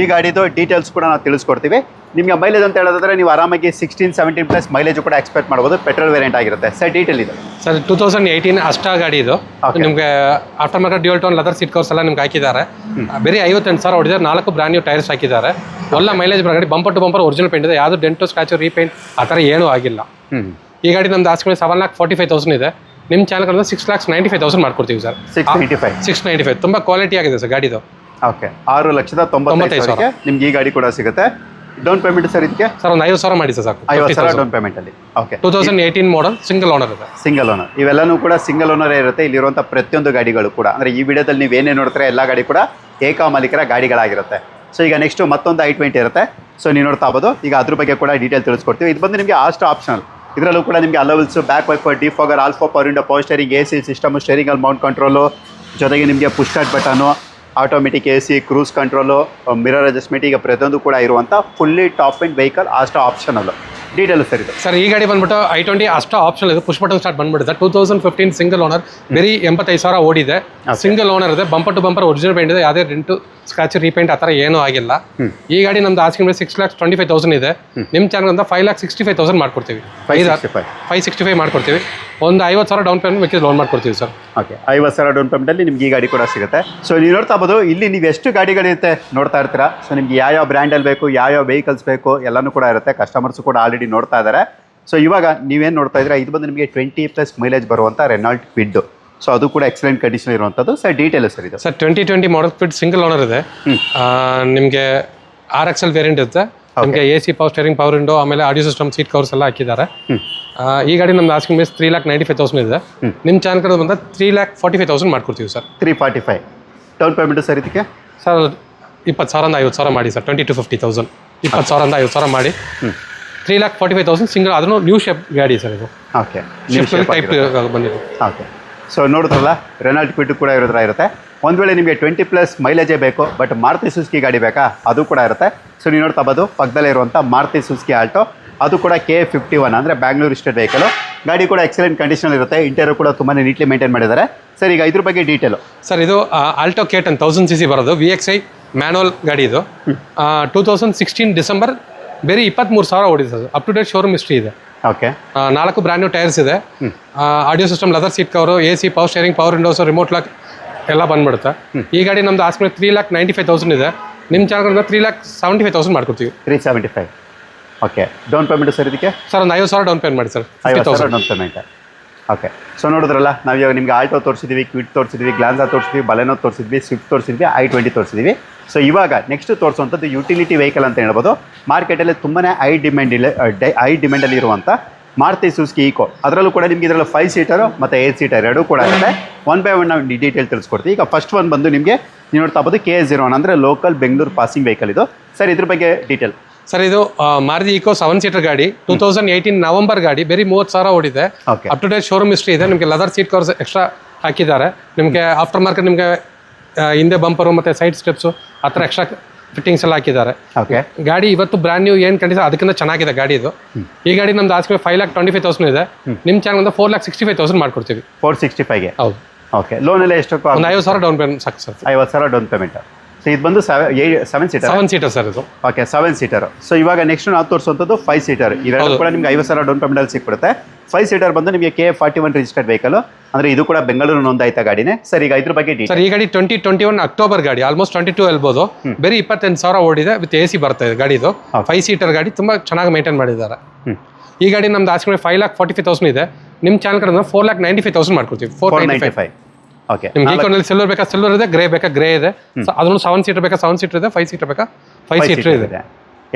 ಈ ಗಾಡಿದು ಡೀಟೇಲ್ಸ್ ಕೂಡ ನಾವು ತಿಳಿಸ್ಕೊಡ್ತೀವಿ. ನಿಮಗೆ ಮೈಲೇಜ್ ಅಂತ ಹೇಳೋದಾದ್ರೆ ನೀವು ಆರಾಮಾಗಿ 16-17+ ಮೈಲೇಜು ಕೂಡ ಎಕ್ಸ್ಪೆಕ್ಟ್ ಮಾಡ್ಬೋದು. ಪೆಟ್ರೋಲ್ ವೇರಿಯಂಟ್ ಆಗಿರುತ್ತೆ. ಸರ್ ಡೀಟೇಲ್ ಇದೆ ಸರ್. 2018 ಅಷ್ಟಾ ಗಾಡಿ ಇದು. ನಿಮಗೆ after market dual tone leather seat covers ಎಲ್ಲ ನಿಮ್ಗೆ ಹಾಕಿದ್ದಾರೆ. ಬೇರೆ 58,000 ಹೊಡಿದೆ, 4 ಬ್ರಾಂಡ್ ನ್ಯೂ ಟೈರ್ಸ್ ಹಾಕಿದ್ದಾರೆ. ಒಳ್ಳೆ ಮೈಲೇಜ್ ಗಾಡಿ, bumper to bumper original paint ಇದೆ. ಯಾವುದು ಡೆಂಟು ಸ್ಕ್ರಾಚು ರೀಪೇಂಟ್ ಆ ಥರ ಏನೂ ಆಗಿಲ್ಲ. ಈ ಗಾಡಿ ನಮ್ದು ಆಸ್ಕಿಂಗ್ 7,45,000 ಇದೆ. ನಿಮ್ಮ ಚಾನಲ್ಗಳನ್ನ 6,95,000 ಮಾಡ್ಕೊಡ್ತೀವಿ ಸರ್. 695 ತುಂಬ ಕ್ವಾಲಿಟಿ ಆಗಿದೆ ಸರ್ ಗಾಡಿದು. ಓಕೆ, 6,95,000ಕ್ಕೆ ನಿಮ್ಗೆ ಈ ಗಾಡಿ ಕೂಡ ಸಿಗುತ್ತೆ. ಡೌನ್ ಪೇಮೆಂಟ್ ಸರ್ ಇದಕ್ಕೆ ಸರ್ ಒಂದು 50,000 ಮಾಡಿ ಸರ್ ಸಾಕು. 50,000 ಡೌನ್ ಪೇಮೆಂಟಲ್ಲಿ. ಓಕೆ, 2018 ಮಾಡಲ್, ಸಿಂಗಲ್ ಓನರ್ ಇದೆ. ಸಿಂಗಲ್ ಓನರ್, ಇವೆಲ್ಲನೂ ಕೂಡ ಸಿಂಗಲ್ ಓನರೇ ಇರುತ್ತೆ. ಇಲ್ಲಿರುವಂಥ ಪ್ರತಿಯೊಂದು ಗಾಡಿಗಳು ಕೂಡ, ಅಂದರೆ ಈ ವಿಡಿಯೋದಲ್ಲಿ ನೀವೇನೇ ನೋಡ್ತಾರೆ ಎಲ್ಲ ಗಾಡಿ ಕೂಡ ಏಕ ಮಾಲೀಕರ ಗಾಡಿಗಳಾಗಿರುತ್ತೆ. ಸೊ ಈಗ ನೆಕ್ಸ್ಟು ಮತ್ತೊಂದು i20 ಇರುತ್ತೆ. ಸೊ ನೀವು ನೋಡ್ತಾ ಹೋಗ್ಬೋದು. ಈಗ ಅದ್ರ ಬಗ್ಗೆ ಕೂಡ ಡೀಟೇಲ್ ತಿಳಿಸ್ಕೊಡ್ತೀವಿ. ಇದು ಬಂದು ನಿಮಗೆ ಆಸ್ಟ್ ಆಪ್ಷನಲ್. ಇದರಲ್ಲೂ ಕೂಡ ನಿಮಗೆ alloy wheels, back wiper, defogger, all four power window, power steering, AC system, ಸ್ಟೇರಿಂಗಲ್ಲಿ ಮೌಂಟ್ ಕಂಟ್ರೋಲು, ಜೊತೆಗೆ ನಿಮಗೆ push start button, automatic AC, cruise control, mirror adjustment, ಈಗ ಪ್ರತಿಯೊಂದು ಕೂಡ ಇರುವಂಥ fully top end vehicle Asta optional. Detail sir ಇದು. ಸರ್ ಈ ಗಾಡಿ ಬಂದ್ಬಿಟ್ಟು i20 ಅಷ್ಟೇ ಆಪ್ಷನ್ ಇದೆ. ಪುಷ್ ಬಟನ್ ಸ್ಟಾರ್ಟ್ ಬಂದ್ಬಿಡುತ್ತೆ. 2015 ಸಿಂಗಲ್ ಓನರ್, ಬರೀ 85,000 ಓಡಿದೆ. ಸಿಂಗಲ್ ಓನರ್ ಇದೆ, bumper to bumper original paint ಇದೆ. ಯಾವುದೇ ಡೆಂಟು ಸ್ಕ್ರಾಚ್ ರೀಪೇಂಟ್ ಆ ಥರ ಏನೂ ಆಗಿಲ್ಲ. ಈ ಗಾಡಿ ನಮ್ದು ಆಸ್ಕಿಂಗ್ ಪ್ರೈಸ್ 6,25,000 ಇದೆ. ನಿಮ್ಮ ಚಾನಲ್ 5,65,000 ಮಾಡ್ಕೊಡ್ತೀವಿ. 565 ಮಾಡ್ಕೊಡ್ತೀವಿ. ಒಂದು 50,000 ಡೌನ್ ಪೇಮೆಂಟ್ ಮಿಕ್ಕಿದ ಲೋನ್ ಮಾಡ್ಕೊಡ್ತೀವಿ ಸರ್. ಓಕೆ, 50,000 ಡೌನ್ ಪೇಮೆಂಟಲ್ಲಿ ನಿಮ್ಗೆ ಈ ಗಾಡಿ ಕೂಡ ಸಿಗುತ್ತೆ. ಸೊ ನೀವು ನೋಡ್ತಾ ಹೋಗ್ಬೋದು, ಇಲ್ಲಿ ನೀವು ಎಷ್ಟು ಗಾಡಿಗಳಿರುತ್ತೆ ನೋಡ್ತಾ ಇರ್ತೀರಾ. ಸೊ ನಿಮ್ಗೆ ಯಾವ ಬ್ರ್ಯಾಂಡಲ್ಲಿ ಬೇಕು, ಯಾವ ವೆಹಿಕಲ್ಸ್ ಬೇಕು ಎಲ್ಲನೂ ಕೂಡ ಇರುತ್ತೆ. ಕಸ್ಟಮರ್ಸು ಕೂಡ ಆಲ್ರೆಡಿ ನೋಡ್ತಾ ಇದ್ದಾರೆ. ಸೊ ಇವಾಗ ನೀವೇನು ನೋಡ್ತಾ ಇದ್ದೀರಾ, ಇದು ಬಂದು ನಿಮಗೆ 20+ ಮೈಲೇಜ್ ಬರುವಂಥ ರೆನಾಲ್ಟ್ ಕ್ವಿಡ್. ಸೊ ಅದು ಕೂಡ ಎಕ್ಸಲೆಂಟ್ ಕಂಡೀಷನ್ ಇರುವಂಥದ್ದು. ಸರ್ ಡೀಟೇಲ್ ಸರ್ ಇದು. ಸರ್ 2020 ಮಾಡಲ್ ಕ್ವಿಡ್ ಸಿಂಗಲ್ ಓನರ್ ಇದೆ. ನಿಮಗೆ RXL ವೇರಿಯಂಟ್ ಇರುತ್ತೆ. ನಿಮಗೆ AC, power steering, power window, ಆಮೇಲೆ ಆಡಿಯೋ ಸಿಸ್ಟಮ್, ಸೀಟ್ ಕವರ್ಸ್ ಎಲ್ಲ ಹಾಕಿದ್ದಾರೆ. ಈ ಗಾಡಿ ನಮ್ದು ಆಸ್ಕಿಂಗ್ ಪ್ರೈಸ್ 3,95,000 ಇದೆ. ನಿಮ್ಮ ಚಾನಲ್ ಕಡೆ ಬಂದ 3,45,000 ಮಾಡ್ಕೊಡ್ತೀವಿ ಸರ್. 345 ಡೌನ್ ಪೇಮೆಂಟ್ ಸರ್ ಇದಕ್ಕೆ. ಸರ್ 20,000 50,000 ಮಾಡಿ ಸರ್. 20,000 to 50,000, 20,000 50,000 ಮಾಡಿ. 3,45,000 ಸಿಂಗಲ್, ಅದನ್ನು ನ್ಯೂ ಶೇಪ್ ಗಾಡಿ ಸರ್ ಇದು. ಓಕೆ, ಟೈಪ್ ಬಂದಿದೆ. ಓಕೆ, ಸೊ ನೋಡಿದ್ರಲ್ಲ, ರೆನಾಲ್ಟ್ ಕ್ವಿಡ್ ಕೂಡ ಇರುತ್ತೆ. ಒಂದು ವೇಳೆ ನಿಮಗೆ 20+ ಮೈಲೇಜೇ ಬೇಕು, ಬಟ್ ಮಾರುತಿ ಸುಜುಕಿ ಗಾಡಿ ಬೇಕಾ, ಅದು ಕೂಡ ಇರುತ್ತೆ. ಸೊ ನೀವು ನೋಡ್ತಾ ಬೋದು, ಪಕ್ಕದಲ್ಲೇ ಇರುವಂಥ ಮಾರುತಿ ಸುಜುಕಿ ಆಲ್ಟೋ, ಅದು ಕೂಡ K51 ಅಂದರೆ ಬ್ಯಾಂಗ್ಳೂರ್ ರಿಜಿಸ್ಟರ್ಡ್ ವೆಹಿಕಲು. ಗಾಡಿ ಕೂಡ ಎಕ್ಸಲೆಂಟ್ ಕಂಡೀಷನ್ ಇರುತ್ತೆ. ಇಂಟೀರಿಯರ್ ಕೂಡ ತುಂಬಾ ನೀಟ್ಲಿ ಮೇಂಟೈನ್ ಮಾಡಿದ್ದಾರೆ. ಸರ್ ಈಗ ಇದ್ರ ಬಗ್ಗೆ ಡೀಟೇಲು. ಸರ್ ಇದು ಆಲ್ಟೋ K10 1000cc ಬರೋದು, VXI ಮ್ಯಾನುವಲ್ ಗಾಡಿ ಇದು. 2016 ಡಿಸೆಂಬರ್ ಬೇರೆ 23,000 ಓಡಿದೆ sir. Up to date showroom history ಇದೆ. ಓಕೆ 4 ಬ್ರ್ಯಾಂಡ್ ನ್ಯೂ ಟೈರ್ಸ್ ಇದೆ. Audio system, leather seat cover, AC, power steering, power windows, remote lock ಎಲ್ಲ ಬಂದ್ಬಿಡುತ್ತೆ. ಈ ಗಾಡಿ ನಮ್ದು ಆಸ್ಮೇಲೆ 3,95,000 ಇದೆ. ನಿಮ್ಮ ಚಾನಲ್ಗೆ 3,75,000 ಮಾಡ್ಕೊಡ್ತೀವಿ. 375. ಓಕೆ, ಡೌನ್ ಪೇಮೆಂಟ್ ಸರ್ ಇದಕ್ಕೆ? ಸರ್ ಒಂದು 50,000 ಡೌನ್ ಪೇಮೆಂಟ್ ಮಾಡಿ sir. 50,000 down payment. Okay, so ನೋಡಿದ್ರಲ್ಲ, ನಾವು ಇವಾಗ ನಿಮಗೆ ಆಲ್ಟೋ ತೋರಿಸಿದ್ವಿ, ಕ್ವಿಡ್ ತೋರಿಸಿದ್ವಿ, ಗ್ಲಾನ್ಸಾ ತೋರಿಸಿದ್ವಿ, ಬಲೆನೋ ತೋರಿಸಿದ್ವಿ, ಸ್ವಿಫ್ಟ್ ತೋರಿಸಿದ್ವಿ, i20 ತೋರಿಸಿದ್ವಿ. ಸೊ ಇವಾಗ ನೆಕ್ಸ್ಟ್ ತೋರಿಸುವಂಥದ್ದು ಯುಟಿಲಿಟಿ ವೆಹಿಕಲ್ ಅಂತ ಹೇಳ್ಬೋದು. ಮಾರ್ಕೆಟಲ್ಲಿ ತುಂಬಾ ಹೈ ಡಿಮ್ಯಾಂಡಲ್ಲಿ ಇರುವಂಥ ಮಾರುತಿ ಸುಜುಕಿ ಈಕೋ. ಅದರಲ್ಲೂ ಕೂಡ ನಿಮಗೆ ಇದರಲ್ಲಿ 5 ಸೀಟರು ಮತ್ತು 8 ಸೀಟರ್ ಎರಡೂ ಕೂಡ ಇದೆ. 1 ಬೈ 1 ನಾವು ಡೀಟೇಲ್ ತಿಳಿಸ್ಕೊಡ್ತೀವಿ. ಈಗ ಫಸ್ಟ್ ಒನ್ ಬಂದು ನಿಮಗೆ ನೀವು ನೋಡ್ತಾ ಹೋಗ್ಬೋದು KA01 ಅಂದರೆ ಲೋಕಲ್ ಬೆಂಗಳೂರು ಪಾಸಿಂಗ್ ವೆಹಿಕಲ್ ಇದು. ಸರ್ ಇದ್ರ ಬಗ್ಗೆ ಡೀಟೇಲ್. ಸರ್ ಇದು ಮಾರುತಿ ಈಕೋ 7 ಸೀಟರ್ ಗಾಡಿ, 2018 ನವೆಂಬರ್ ಗಾಡಿ, ಬರೀ 30,000 ಓಡಿದೆ. Up to date showroom history ಇದೆ. ನಿಮಗೆ ಲೆದರ್ ಸೀಟ್ ಕವರ್ಸ್ ಎಕ್ಸ್ಟ್ರಾ ಹಾಕಿದ್ದಾರೆ. ನಿಮಗೆ ಆಫ್ಟರ್ ಮಾರ್ಕೆಟ್ ನಿಮಗೆ ಹಿಂದೆ ಬಂಪರು ಮತ್ತು ಸೈಡ್ ಸ್ಟೆಪ್ಸು ಆ ಥರ ಎಕ್ಸ್ಟ್ರಾ ಫಿಟ್ಟಿಂಗ್ಸ್ ಎಲ್ಲ ಹಾಕಿದ್ದಾರೆ. ಓಕೆ, ಗಾಡಿ ಇವತ್ತು ಬ್ರ್ಯಾಂಡ್ ನ್ಯೂ ಏನು ಕಂಡಿದೆ ಅದಕ್ಕಿಂತ ಚೆನ್ನಾಗಿದೆ ಗಾಡಿ ಇದು. ಈ ಗಾಡಿ ನಮ್ದು ಆಸ್ಕೆ 5,25,000 ಇದೆ. ನಿಮ್ಮ ಚಾನಲ್ 4,65,000 ಮಾಡ್ಕೊಡ್ತೀವಿ. 465ಗೆ? ಹೌದು. ಓಕೆ, ಲೋನ್ ಎಲ್ಲ ಎಷ್ಟು? ಒಂದು 50,000 ಡೌನ್ ಪೇಮೆಂಟ್ ಸಾಕು ಸರ್. 50,000 down payment. ಸೊ ಇದು ಬಂದು 7 ಸೀಟರ್? 7 ಸೀಟರ್ ಸರ್ ಇದು. Okay, 7 seater. ಸೊ ಇವಾಗ ನೆಕ್ಸ್ಟ್ ನಾವು ತೋರಿಸುವಂಥದ್ದು 5 ಸೀಟರ್. ಇವೆರಡು ಕೂಡ ನಿಮ್ಗೆ 50,000 ಡೌನ್ ಪೇಮೆಂಟಲ್ಲಿ ಸಿಕ್ಬಿಡುತ್ತೆ. 5 ಸೀಟರ್ ಬಂದು ನಿಮಗೆ KA41 ರಿಜಿಸ್ಟರ್ಡ್ ವೆಹಿಕಲ್, ಅಂದರೆ ಇದು ಕೂಡ ಬೆಂಗಳೂರು ನೋಂದಾಯಿತ ಗಾಡಿನೇ. ಸರ್ ಈಗ ಇದ್ರ ಬಗ್ಗೆ ಸರ್, ಈ ಗಾಡಿ 2021 ಅಕ್ಟೋಬರ್ ಗಾಡಿ, ಆಲ್ಮೋಸ್ಟ್ 22 ಹೇಳ್ಬೋದು. ಬರೀ 28,000 ಓಡಿದೆ, ವಿತ್ AC ಬರ್ತಾ ಇದೆ ಗಾಡಿ ಇದು. 5 ಸೀಟರ್ ಗಾಡಿ, ತುಂಬ ಚೆನ್ನಾಗಿ ಮೇಂಟೈನ್ ಮಾಡಿದ್ದಾರೆ. ಈ ಗಾಡಿ ನಮ್ದು ಆಸ್ಕೆ 5,45,000 ಇದೆ. ನಿಮ್ಮ ಚಾನಲ್ ಕಡೆ 4,95,000 ಮಾಡ್ಕೊಡ್ತೀವಿ. 495. ಓಕೆ, ನಿಮ್ಗೆ ಈಕೋನಲ್ಲಿ ಸಿಲ್ವರ್ ಬೇಕಾ ಸಿಲ್ವರ್ ಇದೆ, ಗ್ರೇ ಬೇಕಾ ಗ್ರೇ ಇದೆ. ಅದನ್ನು 7 ಸೀಟರ್ ಬೇಕಾ 7 ಸೀಟರ್ ಇದೆ, 5 ಸೀಟರ್ ಬೇಕಾ 5 ಸೀಟರ್ ಇದೆ.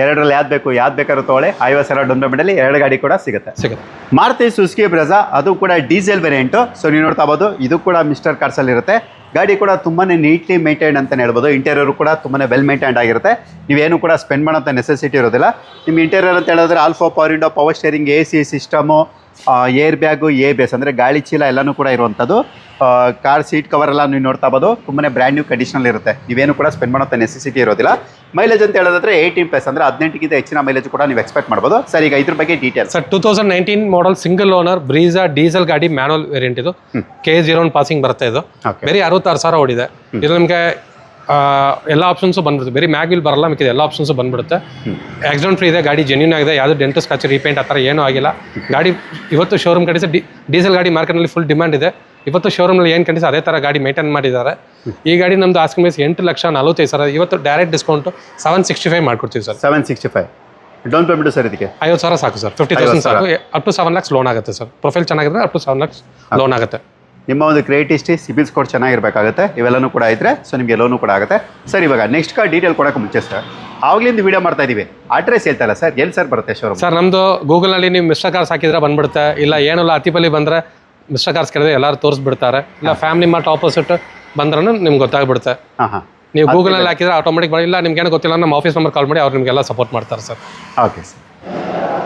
ಎರಡರಲ್ಲಿ ಯಾವ್ದು ಬೇಕಾದ್ರೂ ತೊಗೊಳ್ಳಿ. 50,000 ಡೌನ್ ಪೇಮೆಂಟಲ್ಲಿ 2 ಗಾಡಿ ಕೂಡ ಸಿಗುತ್ತೆ. ಮಾರುತಿ ಸುಜುಕಿ ಬ್ರೆಜಾ, ಅದು ಕೂಡ ಡೀಸೆಲ್ ವೇರಿಯಂಟು. ಸೊ ನೀವು ನೋಡ್ತಾ ಹೋಗ್ಬೋದು, ಇದು ಕೂಡ ಮಿಸ್ಟರ್ ಕಾರ್ಸಲ್ಲಿ ಇರುತ್ತೆ. ಗಾಡಿ ಕೂಡ ತುಂಬಾ ನೀಟ್ಲಿ ಮೇಂಟೈನ್ ಅಂತಲೇ ಹೇಳ್ಬೋದು. ಇಂಟೀರಿಯರ್ ಕೂಡ ತುಂಬಾ ವೆಲ್ ಮೇಂಟೈನ್ಡ್ ಆಗಿರುತ್ತೆ. ನೀವೇನು ಕೂಡ ಸ್ಪೆಂಡ್ ಮಾಡೋಂಥ ನೆಸೆಸಿಟಿ ಇರೋದಿಲ್ಲ. ನಿಮ್ಮ ಇಂಟೀರಿಯರ್ ಅಂತ ಹೇಳಿದ್ರೆ alpha, power window, power steering, AC system, air bag, ABS ಅಂದರೆ ಗಾಳಿ ಚೀಲ ಎಲ್ಲನೂ ಕೂಡ ಇರುವಂಥದ್ದು. ಕಾರ್ ಸೀಟ್ ಕವರ್ ಎಲ್ಲ ನೀವು ನೋಡ್ತಾ ಹೋಗ್ಬೋದು, ತುಂಬಾ ಬ್ರ್ಯಾಂಡ್ ನ್ಯೂ ಕಂಡೀಷನಲ್ಲಿ ಇರುತ್ತೆ. ನೀವೇನು ಕೂಡ ಸ್ಪೆಂಡ್ ಮಾಡೋಂಥ ನೆಸೆಸಿಟಿ ಇರೋದಿಲ್ಲ. ಮೈಲೇಜ್ ಅಂತ ಹೇಳಿದ್ರೆ 18+ ಅಂದರೆ 18ಗಿಂತ ಹೆಚ್ಚಿನ ಮೈಲೇಜ್ ಕೂಡ ನೀವು ಎಕ್ಸ್ಪೆಕ್ಟ್ ಮಾಡ್ಬೋದು. ಸರ್ ಈಗ ಇದ್ರ ಬಗ್ಗೆ ಡೀಟೇಲ್ಸ್. ಸರ್ 2019 ಮಾಡಲ್ ಸಿಂಗಲ್ ಓನರ್ ಬ್ರೀಜಾ ಡೀಸೆಲ್ ಗಾಡಿ, ಮ್ಯಾನುವಲ್ ವೇರಿಯಂಟ್ ಇದು. KA01 ಪಾಸಿಂಗ್ ಬರುತ್ತೆ ಇದು. ಬೇರೆ 66,000 ಓಡಿದೆ. ಇದು ನಿಮಗೆ ಎಲ್ಲ ಆಪ್ಷನ್ಸು ಬಂದ್ಬಿಡುತ್ತೆ. ಬೇರೆ ಮ್ಯಾಗ್ವಿಲ್ ಬರಲ್ಲ, ಮಿಕ್ಕಿದೆ ಎಲ್ಲ ಆಪ್ಷನ್ಸು ಬಂದ್ಬಿಡುತ್ತೆ. ಆಕ್ಸಿಡೆಂಟ್ ಫ್ರೀ ಇದೆ ಗಾಡಿ, ಜೆನ್ಯೂನ್ ಆಗಿದೆ. ಯಾವುದು ಡೆಂಟು ಸ್ಕ್ರಾಚ್, ರೀಪೇಂಟ್ ಆ ಥರ ಏನೂ ಆಗಿಲ್ಲ. ಗಾಡಿ ಇವತ್ತು ಶೋರೂಮ್ ಕಂಡೀಸ್ ಡೀಸೆಲ್ ಗಾಡಿ ಮಾರ್ಕೆಟ್ನಲ್ಲಿ ಫುಲ್ ಡಿಮ್ಯಾಂಡ್ ಇದೆ. ಇವತ್ತು ಶೋರೂಮ್ನಲ್ಲಿ ಏನು ಕಂಡೀಸ್ ಅದೇ ಥರ ಗಾಡಿ ಮೇಂಟೈನ್ ಮಾಡಿದ್ದಾರೆ. ಈ ಗಾಡಿ ನಮ್ಮದು ಆಸ್ಕಿಂಗ್ ಪ್ರೈಸ್ 8,45,000. ಇವತ್ತು ಡೈರೆಕ್ಟ್ ಡಿಸ್ಕೌಂಟು 765 ಮಾಡ್ಕೊಡ್ತೀವಿ ಸರ್. 765 ಡೌನ್ ಪೇಮೆಂಟ್ ಸರ್ ಇದಕ್ಕೆ? 50,000 ಸಾಕು ಸರ್. 50,000 ಸಾಕು. ಅಪ್ ಟು 7 lakhs ಲೋನ್ ಆಗುತ್ತೆ ಸರ್. ಪ್ರೊಫೈಲ್ ಚೆನ್ನಾಗಿದ್ರೆ ಅಪ್ ಟು 7 lakhs ಲೋನ್ ಆಗುತ್ತೆ. ನಿಮ್ಮ ಒಂದು ಕ್ರೆಡಿಟ್ ಹಿಸ್ಟ್ರಿ, ಸಿಬಿಲ್ ಸ್ಕೋರ್ ಚೆನ್ನಾಗಿರಬೇಕಾಗುತ್ತೆ. ಇವೆಲ್ಲನೂ ಕೂಡ ಇದ್ದರೆ ಸೊ ನಿಮಗೆ ಲೋನು ಕೂಡ ಆಗುತ್ತೆ. ಸರ್ ಇವಾಗ ನೆಕ್ಸ್ಟ್ ಕಾರ್ ಡೀಟೇಲ್ ಕೊಡೋಕೆ ಮುಂಚೆ ಸರ್, ಆವಾಗಲಿಂದ ವಿಡಿಯೋ ಮಾಡ್ತಾ ಇದ್ದೀವಿ, ಅಡ್ರೆಸ್ ಹೇಳ್ತಾರಲ್ಲ ಸರ್, ಎಲ್ಲಿ ಸರ್ ಬರುತ್ತೆ ಶೋರೂಮ್? ಸರ್ ನಮ್ಮದು ಗೂಗಲ್ನಲ್ಲಿ ನೀವು ಮಿಸ್ಟರ್ ಕಾರ್ಸ್ ಹಾಕಿದ್ರೆ ಬಂದ್ಬಿಡುತ್ತೆ. ಇಲ್ಲ ಏನಲ್ಲ ಅತಿಪಲ್ಲಿ ಬಂದರೆ ಮಿಸ್ಟರ್ ಕಾರ್ಸ್ ಕೇಳಿದ್ರೆ ಎಲ್ಲರೂ ತೋರಿಸ್ಬಿಡ್ತಾರೆ. ಇಲ್ಲ ಫ್ಯಾಮಿಲಿ ಮಾರ್ಟ್ ಆಪೋಸಿಟ್ ಬಂದ್ರೂ ನಿಮ್ಗೆ ಗೊತ್ತಾಗ್ಬಿಡುತ್ತೆ. ನೀವು ಗೂಗಲಲ್ಲಿ ಹಾಕಿದ್ರೆ ಆಟೋಮೆಟಿಕ್ ಇಲ್ಲ ನಿಮ್ಗೆ ಏನೋ ಗೊತ್ತಿಲ್ಲ, ನಮ್ಮ ಆಫೀಸ್ ನಂಬರ್ ಕಾಲ್ ಮಾಡಿ ಅವ್ರು ನಿಮಗೆಲ್ಲ ಸಪೋರ್ಟ್ ಮಾಡ್ತಾರೆ ಸರ್. ಓಕೆ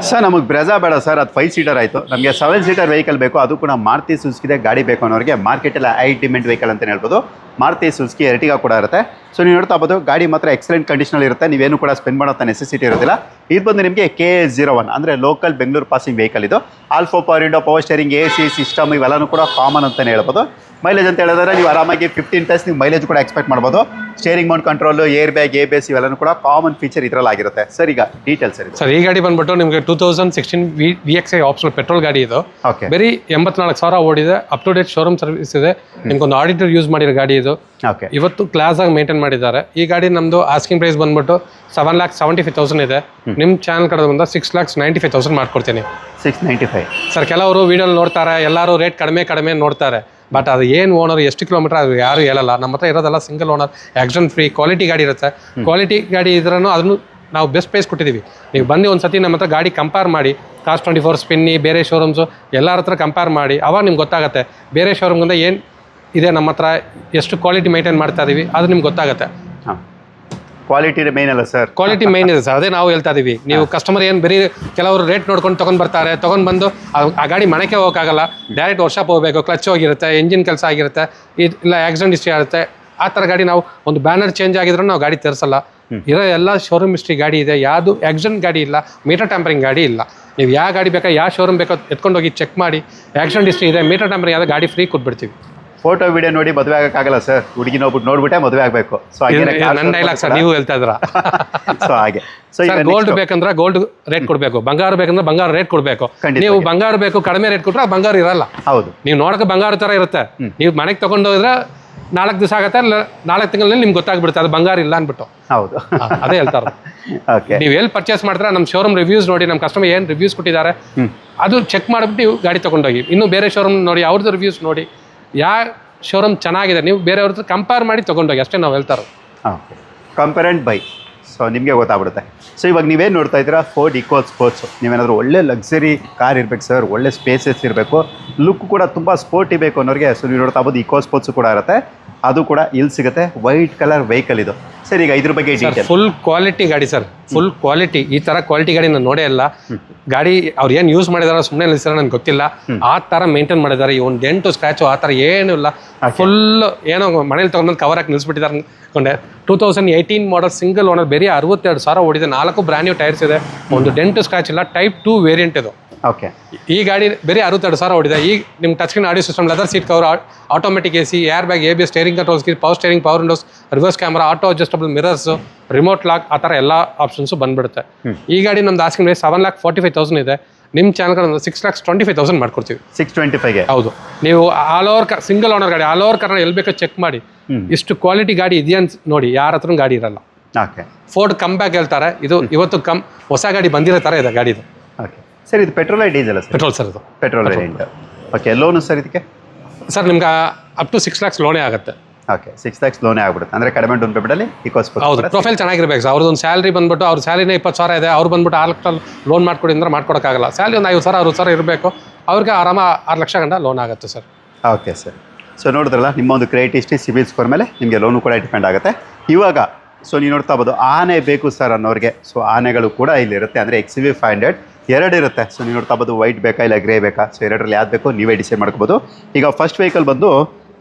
ಸರ್, ನಮಗೆ ಬ್ರೆಜಾ ಬೇಡ ಸರ್, ಅದು 5 ಸೀಟರ್ ಆಯಿತು. ನಮಗೆ 7 ಸೀಟರ್ ವೆಹಿಕಲ್ ಬೇಕು, ಅದು ಕೂಡ ಮಾರುತಿ ಸುಜುಕಿದೆ ಗಾಡಿ ಬೇಕು ಅನ್ನೋರಿಗೆ ಮಾರ್ಕೆಟಲ್ಲಿ ಹೈ ಡಿಮ್ಯಾಂಡ್ ವೆಹಿಕಲ್ ಅಂತ ಹೇಳ್ಬೋದು. ಮಾರುತಿ ಸುಜುಕಿ ಎರ್ಟಿಗಾ ಕೂಡ ಇರುತ್ತೆ. ಸೊ ನೀವು ನೋಡ್ತಾ ಹೋಗ್ಬೋದು, ಗಾಡಿ ಮಾತ್ರ ಎಕ್ಸಲೆಂಟ್ ಕಂಡೀಷನಲ್ಲಿ ಇರುತ್ತೆ. ನೀವೇನು ಕೂಡ ಸ್ಪೆಂಡ್ ಮಾಡೋಂಥ ನೆಸೆಸಿಟಿ ಇರೋದಿಲ್ಲ. ಇದು ಬಂದು ನಿಮಗೆ KA01 ಅಂದರೆ ಲೋಕಲ್ ಬೆಂಗಳೂರು ಪಾಸಿಂಗ್ ವೆಹಿಕಲ್ ಇದು. Alpha, power window, power steering, AC system ಇವೆಲ್ಲನೂ ಕೂಡ ಕಾಮನ್ ಅಂತಲೇ ಹೇಳ್ಬೋದು. ಮೈಲೇಜ್ ಅಂತ ಹೇಳಿದ್ರೆ ನೀವು ಆರಾಮಾಗಿ 15+ ನೀವು ಮೈಲೇಜ್ ಕೂಡ ಎಕ್ಸ್ಪೆಕ್ಟ್ ಮಾಡ್ಬೋದು. Steering mount control, air bag, ABS ಇವೆಲ್ಲನೂ ಕೂಡ ಕಾಮನ್ ಫೀಚರ್ ಇದರಲ್ಲಿ ಆಗಿರುತ್ತೆ. ಸರ್ ಈಗ ಡೀಟೇಲ್ಸ್ ಸರ್. ಈ ಗಾಡಿ ಬಂದ್ಬಿಟ್ಟು ನಿಮಗೆ 2016 VXI ಆಪ್ಷನಲ್ ಪೆಟ್ರೋಲ್ ಗಾಡಿ ಇದು. ಓಕೆ, ಬರೀ 84,000 ಓಡಿದೆ. Up to date showroom service ಇದೆ. ನಿಮ್ಗೊಂದು ಆಡಿಟರ್ ಯೂಸ್ ಮಾಡಿರೋ ಗಾಡಿ ಇದು. ಓಕೆ, ಇವತ್ತು ಕ್ಲಾಸ್ ಆಗಿ ಮೇಂಟೈನ್ ಮಾಡಿದ್ದಾರೆ. ಈ ಗಾಡಿ ನಮ್ಮದು ಆಸ್ಕಿಂಗ್ ಪ್ರೈಸ್ ಬಂದ್ಬಿಟ್ಟು 7,75,000 ಇದೆ. ನಿಮ್ಮ ಚಾನಲ್ ಕಡೆ ಬಂದ 6,95,000 ಮಾಡ್ಕೊಡ್ತೀನಿ. 695 ಸರ್. ಕೆಲವರು ವೀಡಿಯೋ ನೋಡ್ತಾರೆ, ಎಲ್ಲರೂ ರೇಟ್ ಕಡಿಮೆ ನೋಡ್ತಾರೆ. ಬಟ್ ಅದು ಏನು ಓನರ್, ಎಷ್ಟು ಕಿಲೋಮೀಟರ್, ಅದು ಯಾರು ಹೇಳಲ್ಲ. ನಮ್ಮ ಹತ್ರ ಇರೋದೆಲ್ಲ single owner, accident free, quality ಗಾಡಿ ಇರುತ್ತೆ. ಕ್ವಾಲಿಟಿ ಗಾಡಿ ಇದ್ರೂ ಅದನ್ನು ನಾವು ಬೆಸ್ಟ್ ಪ್ರೈಸ್ ಕೊಟ್ಟಿದ್ದೀವಿ. ನೀವು ಬಂದು ಒಂದು ಸತಿ ನಮ್ಮ ಹತ್ರ ಗಾಡಿ ಕಂಪೇರ್ ಮಾಡಿ, ಕಾಸ್ಟ್ 24 ಸ್ಪಿನ್ನಿ, ಬೇರೆ ಶೋರೂಮ್ಸು ಎಲ್ಲರ ಹತ್ರ ಕಂಪೇರ್ ಮಾಡಿ, ಅವಾಗ ನಿಮ್ಗೆ ಗೊತ್ತಾಗುತ್ತೆ ಬೇರೆ ಶೋರೂಮ್ಗಿಂದ ಏನು ಇದೆ ನಮ್ಮ ಹತ್ರ, ಎಷ್ಟು ಕ್ವಾಲಿಟಿ ಮೇಂಟೈನ್ ಮಾಡ್ತಾ ಇದೀವಿ ಅದು ನಿಮ್ಗೆ ಗೊತ್ತಾಗುತ್ತೆ. ಕ್ವಾಲಿಟಿ ಮೇನ್ ಅಲ್ಲ ಸರ್? ಕ್ವಾಲಿಟಿ ಮೇನ್ ಇದೆ ಸರ್, ಅದೇ ನಾವು ಹೇಳ್ತಾ ಇದೀವಿ. ನೀವು ಕಸ್ಟಮರ್ ಏನು ಬರೀ ಕೆಲವರು ರೇಟ್ ನೋಡ್ಕೊಂಡು ತೊಗೊಂಡು ಬರ್ತಾರೆ, ತೊಗೊಂಡು ಆ ಗಾಡಿ ಮನೆಗೆ ಹೋಗೋಕ್ಕಾಗಲ್ಲ, ಡೈರೆಕ್ಟ್ ವರ್ಷಾಪ್ ಹೋಗಬೇಕು, ಕ್ಲಚ್ ಹೋಗಿರುತ್ತೆ, ಇಂಜಿನ್ ಕೆಲಸ ಆಗಿರುತ್ತೆ, ಇಲ್ಲ ಆಕ್ಸಿಡೆಂಟ್ ಹಿಸ್ಟ್ರಿ ಆಗುತ್ತೆ. ಆ ಥರ ಗಾಡಿ ನಾವು ಒಂದು ಬ್ಯಾನರ್ ಚೇಂಜ್ ಆಗಿದ್ರೂ ನಾವು ಗಾಡಿ ತರಿಸಲ್ಲ. ಇರೋ ಎಲ್ಲ ಶೋರೂಮ್ ಹಿಸ್ಟ್ರಿ ಗಾಡಿ ಇದೆ. ಯಾವುದು ಆಕ್ಸಿಡೆಂಟ್ ಗಾಡಿ ಇಲ್ಲ, ಮೀಟರ್ ಟ್ಯಾಂಪರಿಂಗ್ ಗಾಡಿ ಇಲ್ಲ. ನೀವು ಯಾವ ಗಾಡಿ ಬೇಕಾ, ಯಾವ ಶೋರೂಮ್ ಬೇಕೋ ಎತ್ಕೊಂಡು ಹೋಗಿ ಚೆಕ್ ಮಾಡಿ, ಆಕ್ಸಿಡೆಂಟ್ ಹಿಸ್ಟ್ರಿ ಇದೆ, ಮೀಟರ್ ಟ್ಯಾಂಪರಿಂಗ್ ಆದ ಗಾಡಿ ಫ್ರೀ ಕೊಟ್ಬಿಡ್ತೀವಿ. ಫೋಟೋ ವಿಡಿಯೋ ನೋಡಿ ಮದುವೆ ಆಗಕ್ಕಾಗಲ್ಲ ಸರ್, ಹುಡುಗಿನ ಹೋಗ್ಬಿಟ್ಟು ನೋಡ್ಬಿಟ್ಟೆ ಮದುವೆ ಆಗಬೇಕು. ಸೊ ನನ್ನ ಡೈಲಾಗ್ ಸರ್, ನೀವು ಹೇಳ್ತಾ ಇದ್ರ. ಸೊ ಹಾಗೆ ಗೋಲ್ಡ್ ಬೇಕಂದ್ರೆ ಗೋಲ್ಡ್ ರೇಟ್ ಕೊಡಬೇಕು, ಬಂಗಾರ ಬೇಕಂದ್ರೆ ಬಂಗಾರ ರೇಟ್ ಕೊಡಬೇಕು. ನೀವು ಬಂಗಾರ ಬೇಕು ಕಡಿಮೆ ರೇಟ್ ಕೊಟ್ರೆ ಬಂಗಾರ ಇರಲ್ಲ. ಹೌದು, ನೀವು ನೋಡಕ್ಕೆ ಬಂಗಾರ ತರ ಇರುತ್ತೆ. ನೀವು ಮನೆಗೆ ತಗೊಂಡು ಹೋದ್ರೆ 4 ದಿವಸ ಆಗತ್ತೆ, 4 ತಿಂಗಳಲ್ಲಿ ನಿಮ್ಗೆ ಗೊತ್ತಾಗ್ಬಿಡುತ್ತೆ ಅದು ಬಂಗಾರ ಇಲ್ಲ ಅನ್ಬಿಟ್ಟು. ಹೌದು, ಅದೇ ಹೇಳ್ತಾರೆ. ನೀವು ಎಲ್ಲಿ ಪರ್ಚೇಸ್ ಮಾಡ್ತಾರೆ ನಮ್ಮ ಶೋರೂಮ್ ರಿವ್ಯೂಸ್ ನೋಡಿ, ನಮ್ಮ ಕಸ್ಟಮರ್ ಏನು ರಿವ್ಯೂಸ್ ಕೊಟ್ಟಿದ್ದಾರೆ ಅದು ಚೆಕ್ ಮಾಡಿಬಿಟ್ಟು ನೀವು ಗಾಡಿ ತೊಗೊಂಡೋಗಿ. ಇನ್ನು ಬೇರೆ ಶೋರೂಮ್ ನೋಡಿ, ಅವ್ರದ್ದು ರಿವ್ಯೂಸ್ ನೋಡಿ, ಯಾವ ಶೋರೂಮ್ ಚೆನ್ನಾಗಿದೆ ನೀವು ಬೇರೆಯವ್ರದ್ದು ಕಂಪೇರ್ ಮಾಡಿ ತೊಗೊಂಡೋಗಿ, ಅಷ್ಟೇ ನಾವು ಹೇಳ್ತಾರೆ. Compare and by. ಸೊ ನಿಮಗೆ ಗೊತ್ತಾಗ್ಬಿಡುತ್ತೆ. ಸೊ ಇವಾಗ ನೀವೇನು ನೋಡ್ತಾ ಇದ್ದೀರಾ, ಫೋರ್ಡ್ ಇಕೋ ಸ್ಪೋರ್ಟ್ಸು. ನೀವೇನಾದರೂ ಒಳ್ಳೆ ಲಕ್ಸರಿ ಕಾರ್ ಇರಬೇಕು ಸರ್, ಒಳ್ಳೆ ಸ್ಪೇಸಸ್ ಇರಬೇಕು, ಲುಕ್ ಕೂಡ ತುಂಬ ಸ್ಪೋರ್ಟಿ ಬೇಕು ಅನ್ನೋರಿಗೆ ಸೊ ನೀವು ನೋಡ್ತಾ ಇರ್ಬೋದು ಇಕೋ ಸ್ಪೋರ್ಟ್ಸು ಕೂಡ ಇರುತ್ತೆ. ಅದು ಕೂಡ ಇಲ್ಲಿ ಸಿಗುತ್ತೆ. ವೈಟ್ ಕಲರ್ ವೆಹಿಕಲ್ ಇದು ಸರ್. ಈಗ ಇದ್ರ ಬಗ್ಗೆ ಫುಲ್ ಕ್ವಾಲಿಟಿ ಗಾಡಿ ಸರ್, ಫುಲ್ ಕ್ವಾಲಿಟಿ. ಈ ಥರ ಕ್ವಾಲಿಟಿ ಗಾಡಿ ನಾನು ನೋಡೇ ಇಲ್ಲ. ಗಾಡಿ ಅವ್ರು ಏನು ಯೂಸ್ ಮಾಡಿದಾರೆ ಸುಮ್ಮನೆ ನಿಲ್ಸಿರೋ ನನಗೆ ಗೊತ್ತಿಲ್ಲ. ಆ ಥರ ಮೇಂಟೈನ್ ಮಾಡಿದ್ದಾರೆ. ಒಂದು ಡೆಂಟು ಸ್ಕ್ರ್ಯಾಚು ಆ ಥರ ಏನೂ ಇಲ್ಲ. ಫುಲ್ ಏನೋ ಮನೇಲಿ ತೊಗೊಂಡು ಕವರ್ ಹಾಕಿ ನಿಲ್ಲಿಸ್ಬಿಟ್ಟಿದ್ದಾರೆ ಅನ್ಕೊಂಡೆ. 2018 ಮಾಡಲ್ ಸಿಂಗಲ್ ಓನರ್, ಬೇರೆ 62,000 ಓಡಿದೆ. 4 ಬ್ರ್ಯಾಂಡ್ ನ್ಯೂ ಟೈರ್ಸ್ ಇದೆ. ಒಂದು ಡೆಂಟು ಸ್ಕ್ರ್ಯಾಚ್ ಇಲ್ಲ. ಟೈಪ್ 2 ವೇರಿಯಂಟ್ ಇದು. ಓಕೆ, ಈ ಗಾಡಿ ಬೇರೆ 62,000 ಓಡಿದೆ. ಈಗ ನಿಮ್ಮ touch screen audio system, leather seat cover, automatic AC, air bag, ABS, steering control, power steering, power windows, reverse camera, auto adjustable mirrors, remote lock, ಆ ಥರ ಎಲ್ಲ ಆಪ್ಷನ್ಸು ಬಂದ್ಬಿಡುತ್ತೆ. ಈ ಗಾಡಿ ನಮ್ದು ಆಸ್ಕಿಂಗ್ ರೇಟ್ 7,45,000 ಇದೆ. ನಿಮ್ಮ ಚಾನಲ್ಗೆ 6,25,000 ಮಾಡ್ಕೊಡ್ತೀವಿ. 625ಗೆ. ಹೌದು, ನೀವು ಆಲ್ ಓವರ್ ಸಿಂಗಲ್ ಓನರ್ ಗಾಡಿ, ಆಲ್ ಓವರ್ ಕರ್ನಾಟಕ ಎಲ್ಲಿ ಬೇಕೋ ಚೆಕ್ ಮಾಡಿ. ಇಷ್ಟು ಕ್ವಾಲಿಟಿ ಗಾಡಿ ಇದೆಯಾ ಅಂತ ನೋಡಿ, ಯಾರ ಹತ್ರ ಗಾಡಿ ಇರಲ್ಲ. ಓಕೆ, ಫೋರ್ಡ್ ಕಮ್ ಬ್ಯಾಕ್ ಹೇಳ್ತಾರೆ, ಇದು ಇವತ್ತು ಹೊಸ ಗಾಡಿ ಬಂದಿರೋ ಥರ ಇದೆ ಗಾಡಿದು. ಓಕೆ ಸರ್, ಇದು petrol diesel sir? Petrol sir, ಇದು petrol variant. Okay, loan sir ಇದಕ್ಕೆ? ಸರ್ ನಿಮ್ಗೆ ಅಪ್ ಟು 6 lakhs ಲೋನೇ ಆಗುತ್ತೆ. ಓಕೆ, 6 lakhs ಲೋನೇ ಆಗ್ಬಿಡುತ್ತೆ. ಅಂದರೆ ಕಡಿಮೆ ಡೌನ್ ಪೇಮೆಂಟಲ್ಲಿ ಇಕೋಸ್ಪೋರ್ಟ್. ಹೌದು, ಪ್ರೊಫೈಲ್ ಚೆನ್ನಾಗಿರ್ಬೇಕು ಸರ್. ಅವ್ರದ್ದು ಒಂದು ಸ್ಯಾಲ್ರಿ ಬಂದ್ಬಿಟ್ಟು, ಅವ್ರ ಸ್ಯಾಲಿನೇ 20,000 ಇದೆ, ಅವ್ರು ಬಂದ್ಬಿಟ್ಟು 6 ಲಕ್ಷ ಲೋನ್ ಮಾಡ್ಕೊಡಿ ಅಂದ್ರೆ ಮಾಡ್ಕೊಡೋಕ್ಕಾಗಲ್ಲ. ಸ್ಯಾಲ್ರಿ ಒಂದು 50,000 60,000 ಇರಬೇಕು. ಅವ್ರಿಗೆ ಆರಾಮ 6 ಲಕ್ಷ ಗಂಟ ಲೋನ್ ಆಗುತ್ತೆ ಸರ್. Okay sir. ಸೊ ನೋಡಿದ್ರಲ್ಲ, ನಿಮ್ಮ ಒಂದು ಕ್ರೆಡಿಟ್ ಹಿಸ್ಟ್ರಿ, ಸಿಬಿಲ್ ಸ್ಕೋರ್ ಮೇಲೆ ನಿಮಗೆ ಲೋನು ಕೂಡ ಡಿಪೆಂಡ್ ಆಗುತ್ತೆ. ಇವಾಗ ಸೊ ನೀವು ನೋಡ್ತಾ ಇರ್ಬೋದು, ಆನೆ ಬೇಕು ಸರ್ ಅನ್ನೋರಿಗೆ ಸೊ ಆನೆಗಳು ಕೂಡ ಇಲ್ಲಿರುತ್ತೆ. ಅಂದರೆ XUV 500 2 ಇರುತ್ತೆ. ಸೊ ನೀವು ನೋಡ್ತಾ ಇರ್ಬೋದು, ವೈಟ್ ಬೇಕಾ ಇಲ್ಲ ಗ್ರೇ ಬೇಕಾ, ಸೊ ಎರಡರಲ್ಲಿ ಯಾವ್ದು ಬೇಕೋ ನೀವೇ ಡಿಸೈಡ್ ಮಾಡ್ಕೋಬೋದು. ಈಗ ಫಸ್ಟ್ ವೆಹಿಕಲ್ ಬಂದು